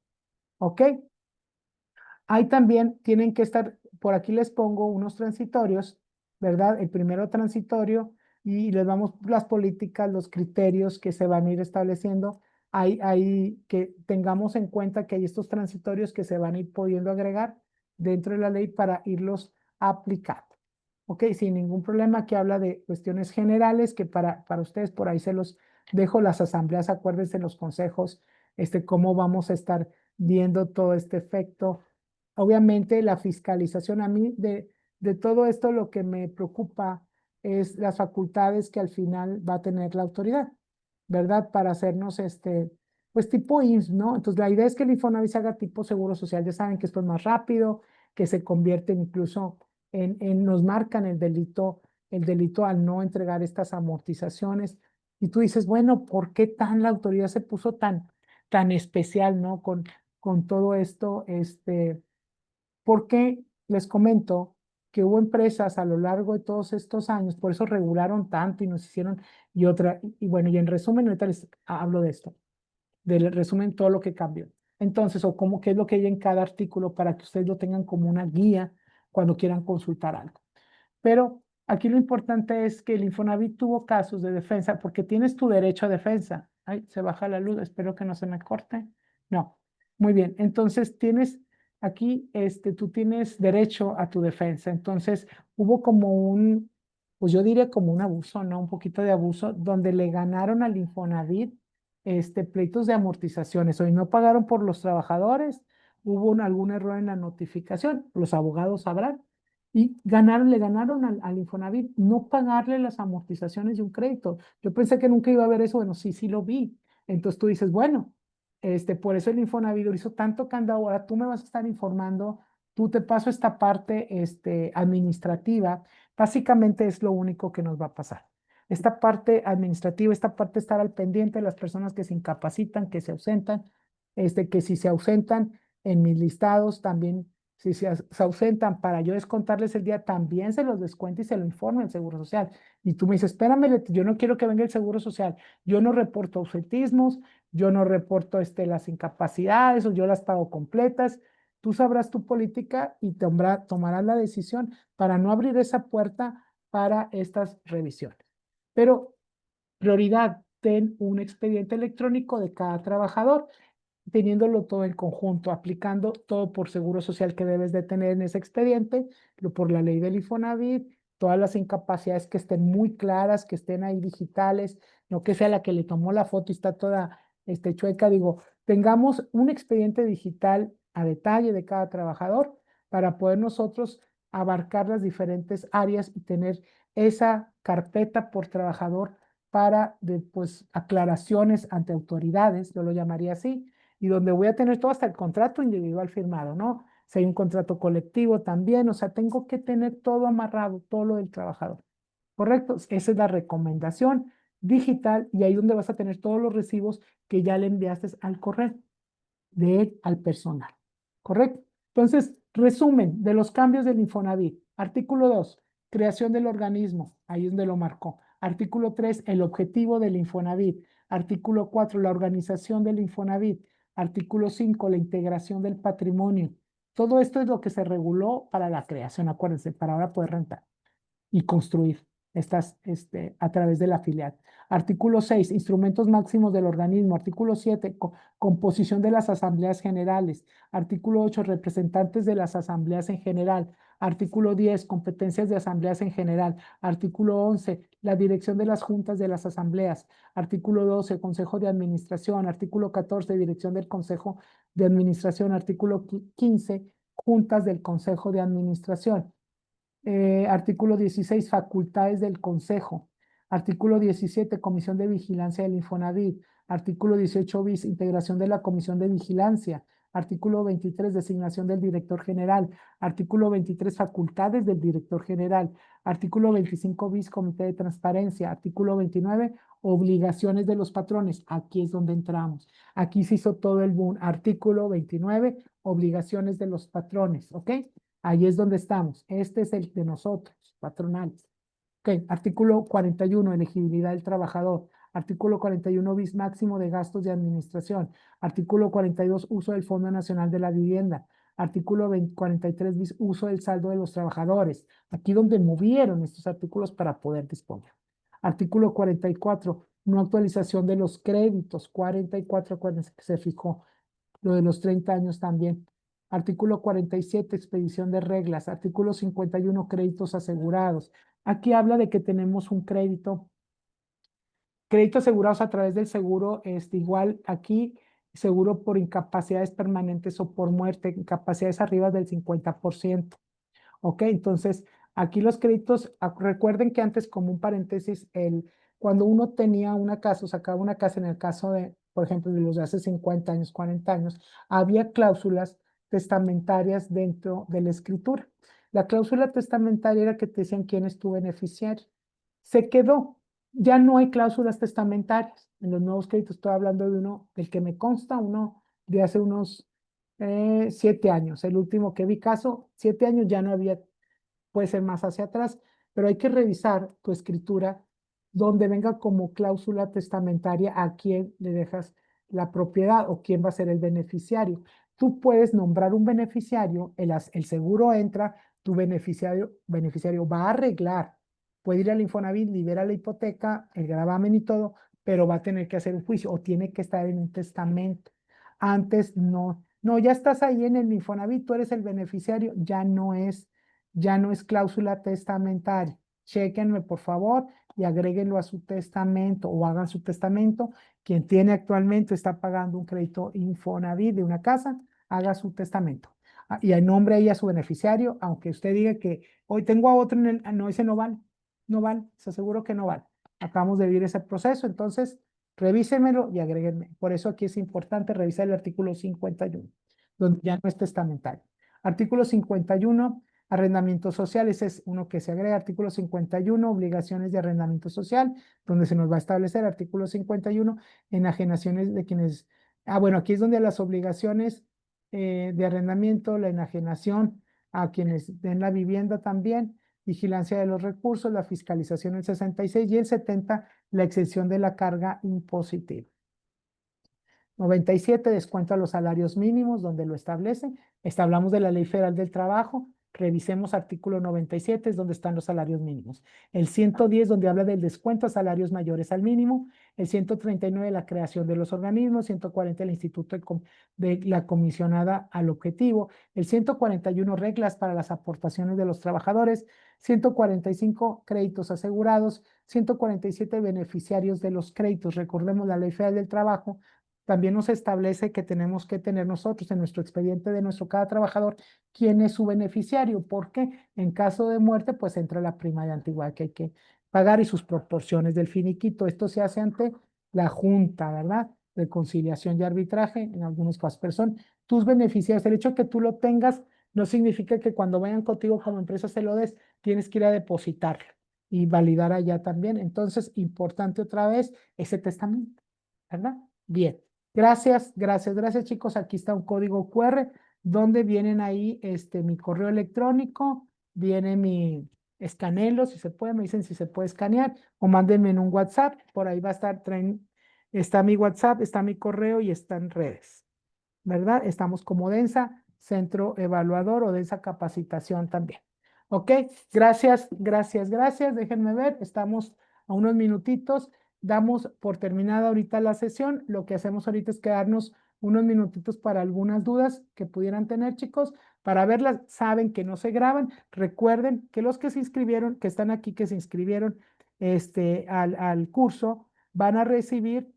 ¿Ok? Ahí también tienen que estar, por aquí les pongo unos transitorios, ¿verdad? El primero transitorio y les vamos las políticas, los criterios que se van a ir estableciendo. Hay que tengamos en cuenta que hay estos transitorios que se van a ir pudiendo agregar dentro de la ley para irlos aplicando. ¿Ok? Sin ningún problema, que habla de cuestiones generales que para ustedes por ahí se los dejo las asambleas, acuérdense los consejos cómo vamos a estar viendo todo este efecto. Obviamente la fiscalización a mí de todo esto lo que me preocupa es las facultades que al final va a tener la autoridad, ¿verdad? Para hacernos pues tipo IMSS, ¿no? Entonces la idea es que el Infonavit se haga tipo Seguro Social, ya saben que esto es más rápido, que se convierte incluso nos marcan el delito al no entregar estas amortizaciones. Y tú dices, bueno, ¿por qué la autoridad se puso tan especial, ¿no? Con todo esto, porque les comento que hubo empresas a lo largo de todos estos años, por eso regularon tanto y nos hicieron, y bueno, y en resumen, ahorita les hablo de esto, del resumen todo lo que cambió. Entonces, o cómo, qué es lo que hay en cada artículo para que ustedes lo tengan como una guía cuando quieran consultar algo. Pero aquí lo importante es que el Infonavit tuvo casos de defensa porque tienes tu derecho a defensa. Ay, se baja la luz, espero que no se me corte. No, muy bien. Entonces tienes aquí, tú tienes derecho a tu defensa. Entonces hubo como pues yo diría como un abuso, ¿no? Un poquito de abuso, donde le ganaron al Infonavit, pleitos de amortizaciones. Hoy no pagaron por los trabajadores, hubo algún error en la notificación, los abogados sabrán y le ganaron al Infonavit no pagarle las amortizaciones de un crédito. Yo pensé que nunca iba a haber eso, bueno, sí, sí lo vi. Entonces tú dices, bueno, por eso el Infonavit hizo tanto candado, ahora tú me vas a estar informando, tú te paso esta parte, administrativa. Básicamente es lo único que nos va a pasar. Esta parte administrativa, esta parte de estar al pendiente de las personas que se incapacitan, que se ausentan, que si se ausentan en mis listados también si se ausentan para yo descontarles el día, también se los descuento y se lo informo el Seguro Social. Y tú me dices, espérame, yo no quiero que venga el Seguro Social. Yo no reporto ausentismos, yo no reporto las incapacidades o yo las pago completas. Tú sabrás tu política y tomarás la decisión para no abrir esa puerta para estas revisiones. Pero prioridad, ten un expediente electrónico de cada trabajador teniéndolo todo en conjunto, aplicando todo por seguro social que debes de tener en ese expediente, por la ley del Infonavit, todas las incapacidades que estén muy claras, que estén ahí digitales, no que sea la que le tomó la foto y está toda chueca, digo, tengamos un expediente digital a detalle de cada trabajador para poder nosotros abarcar las diferentes áreas y tener esa carpeta por trabajador para pues, aclaraciones ante autoridades, yo lo llamaría así, y donde voy a tener todo hasta el contrato individual firmado, ¿no? Si hay un contrato colectivo también, o sea, tengo que tener todo amarrado, todo lo del trabajador. ¿Correcto? Esa es la recomendación digital y ahí donde vas a tener todos los recibos que ya le enviaste al correo de él al personal. ¿Correcto? Entonces, resumen de los cambios del Infonavit. Artículo 2, creación del organismo. Ahí es donde lo marcó. Artículo 3, el objetivo del Infonavit. Artículo 4, la organización del Infonavit. Artículo 5, la integración del patrimonio. Todo esto es lo que se reguló para la creación, acuérdense, para ahora poder rentar y construir a través de la filial. Artículo 6, instrumentos máximos del organismo. Artículo 7, composición de las asambleas generales. Artículo 8, representantes de las asambleas en general. Artículo 10, competencias de asambleas en general. Artículo 11, la dirección de las juntas de las asambleas. Artículo 12, consejo de administración. Artículo 14, dirección del consejo de administración. Artículo 15, juntas del consejo de administración. Artículo 16, facultades del Consejo. Artículo 17, Comisión de Vigilancia del Infonavit. Artículo 18 bis, integración de la Comisión de Vigilancia. Artículo 23, designación del director general. Artículo 23, facultades del director general. Artículo 25 bis, comité de transparencia. Artículo 29, obligaciones de los patrones. Aquí es donde entramos. Aquí se hizo todo el boom. Artículo 29, obligaciones de los patrones, ¿ok? Ahí es donde estamos. Este es el de nosotros, patronales. Ok, artículo 41, elegibilidad del trabajador. Artículo 41 bis, máximo de gastos de administración. Artículo 42, uso del Fondo Nacional de la Vivienda. Artículo 43 bis, uso del saldo de los trabajadores. Aquí donde movieron estos artículos para poder disponer. Artículo 44, no actualización de los créditos. 44, acuérdense que se fijó lo de los 30 años también. Artículo 47, expedición de reglas. Artículo 51, créditos asegurados. Aquí habla de que tenemos un créditos asegurados a través del seguro, igual aquí seguro por incapacidades permanentes o por muerte, incapacidades arriba del 50%. ¿Ok? Entonces, aquí los créditos, recuerden que antes, como un paréntesis, cuando uno tenía una casa o sacaba una casa, en el caso de, por ejemplo, de los de hace 50 años, 40 años, había cláusulas testamentarias dentro de la escritura. La cláusula testamentaria era que te decían quién es tu beneficiario. Se quedó. Ya no hay cláusulas testamentarias. En los nuevos créditos estoy hablando de uno, del que me consta, uno de hace unos 7 años. El último que vi caso, 7 años ya no había, puede ser más hacia atrás, pero hay que revisar tu escritura donde venga como cláusula testamentaria a quién le dejas la propiedad o quién va a ser el beneficiario. Tú puedes nombrar un beneficiario, el seguro entra, tu beneficiario va a arreglar, puede ir al Infonavit, libera la hipoteca, el gravamen y todo, pero va a tener que hacer un juicio o tiene que estar en un testamento. Antes no, no, ya estás ahí en el Infonavit, tú eres el beneficiario, ya no es cláusula testamentaria. Chéquenme, por favor, y agréguenlo a su testamento o hagan su testamento. Quien tiene actualmente está pagando un crédito Infonavit de una casa, haga su testamento. Y el nombre ahí a su beneficiario, aunque usted diga que hoy tengo a otro no, ese no vale, no vale, se aseguro que no vale. Acabamos de vivir ese proceso, entonces revísenmelo y agréguenme. Por eso aquí es importante revisar el artículo 51, donde ya no es testamentario. Artículo 51, arrendamientos sociales, es uno que se agrega. Artículo 51, obligaciones de arrendamiento social, donde se nos va a establecer. Artículo 51, enajenaciones de quienes... bueno, aquí es donde las obligaciones de arrendamiento, la enajenación a quienes den la vivienda también, vigilancia de los recursos, la fiscalización el 66 y el 70, la exención de la carga impositiva. 97, descuento a los salarios mínimos, donde lo establece. Hablamos de la Ley Federal del Trabajo. Revisemos artículo 97, es donde están los salarios mínimos. El 110, donde habla del descuento a salarios mayores al mínimo. El 139, la creación de los organismos. 140, el instituto de la comisionada al objetivo. El 141, reglas para las aportaciones de los trabajadores. 145, créditos asegurados. 147, beneficiarios de los créditos. Recordemos la Ley Federal del Trabajo también nos establece que tenemos que tener nosotros en nuestro expediente de nuestro cada trabajador quién es su beneficiario, porque en caso de muerte, pues entra la prima de antigüedad que hay que pagar y sus proporciones del finiquito. Esto se hace ante la Junta, ¿verdad? De Conciliación y Arbitraje, en algunos casos, pero son tus beneficiarios. El hecho de que tú lo tengas no significa que cuando vayan contigo como empresa se lo des, tienes que ir a depositarlo y validar allá también. Entonces, importante otra vez ese testamento, ¿verdad? Bien. Gracias, gracias, gracias chicos. Aquí está un código QR donde vienen ahí mi correo electrónico, viene mi escanelo, si se puede, me dicen si se puede escanear o mándenme en un WhatsApp, por ahí va a estar, está mi WhatsApp, está mi correo y están redes, ¿verdad? Estamos como Densa, Centro Evaluador o Densa Capacitación también. Ok, gracias, gracias, gracias. Déjenme ver, estamos a unos minutitos. Damos por terminada ahorita la sesión. Lo que hacemos ahorita es quedarnos unos minutitos para algunas dudas que pudieran tener, chicos, para verlas. Saben que no se graban. Recuerden que los que se inscribieron, que están aquí, que se inscribieron al curso, van a recibir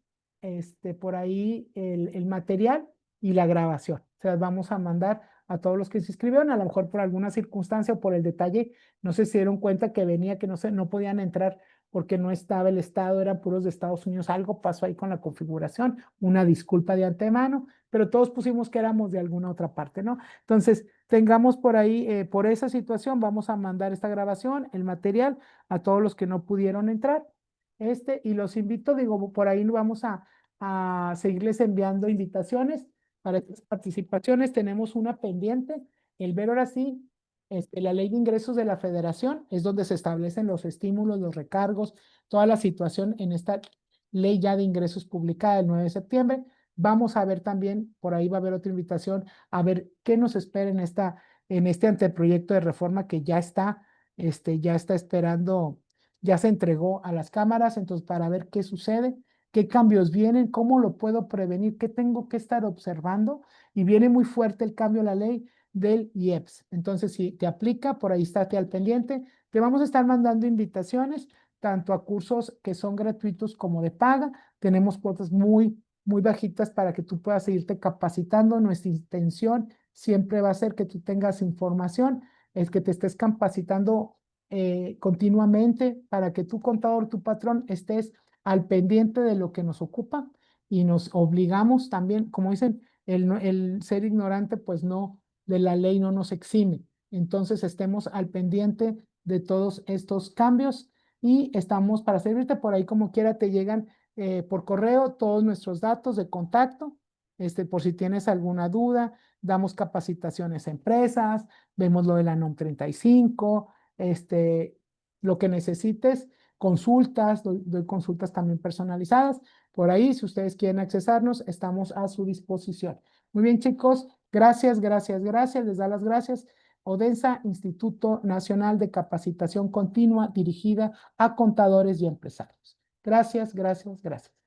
por ahí el material y la grabación. Se las vamos a mandar a todos los que se inscribieron, a lo mejor por alguna circunstancia o por el detalle, no sé si se dieron cuenta que venía, que no podían entrar porque no estaba el estado, eran puros de Estados Unidos, algo pasó ahí con la configuración, una disculpa de antemano, pero todos pusimos que éramos de alguna otra parte, ¿no? Entonces, tengamos por ahí, por esa situación, vamos a mandar esta grabación, el material, a todos los que no pudieron entrar, y los invito, digo, por ahí vamos a seguirles enviando invitaciones para estas participaciones. Tenemos una pendiente, el ver ahora sí, la ley de ingresos de la federación es donde se establecen los estímulos, los recargos, toda la situación en esta ley ya de ingresos publicada el 9 de septiembre. Vamos a ver también, por ahí va a haber otra invitación, a ver qué nos espera en este anteproyecto de reforma que ya está esperando, ya se entregó a las cámaras, entonces para ver qué sucede, qué cambios vienen, cómo lo puedo prevenir, qué tengo que estar observando. Y viene muy fuerte el cambio a la ley del IEPS. Entonces, si te aplica, por ahí estate al pendiente. Te vamos a estar mandando invitaciones tanto a cursos que son gratuitos como de paga. Tenemos cuotas muy muy bajitas para que tú puedas seguirte capacitando. Nuestra intención siempre va a ser que tú tengas información, es que te estés capacitando continuamente para que tu contador, tu patrón, estés al pendiente de lo que nos ocupa y nos obligamos también, como dicen, el ser ignorante, pues no, de la ley no nos exime. Entonces estemos al pendiente de todos estos cambios y estamos para servirte por ahí como quiera te llegan por correo todos nuestros datos de contacto, por si tienes alguna duda, damos capacitaciones a empresas, vemos lo de la NOM 35, lo que necesites, consultas, doy consultas también personalizadas. Por ahí, si ustedes quieren accesarnos, estamos a su disposición. Muy bien, chicos, gracias, gracias, gracias, les da las gracias. ODENSA, Instituto Nacional de Capacitación Continua dirigida a contadores y empresarios. Gracias, gracias, gracias.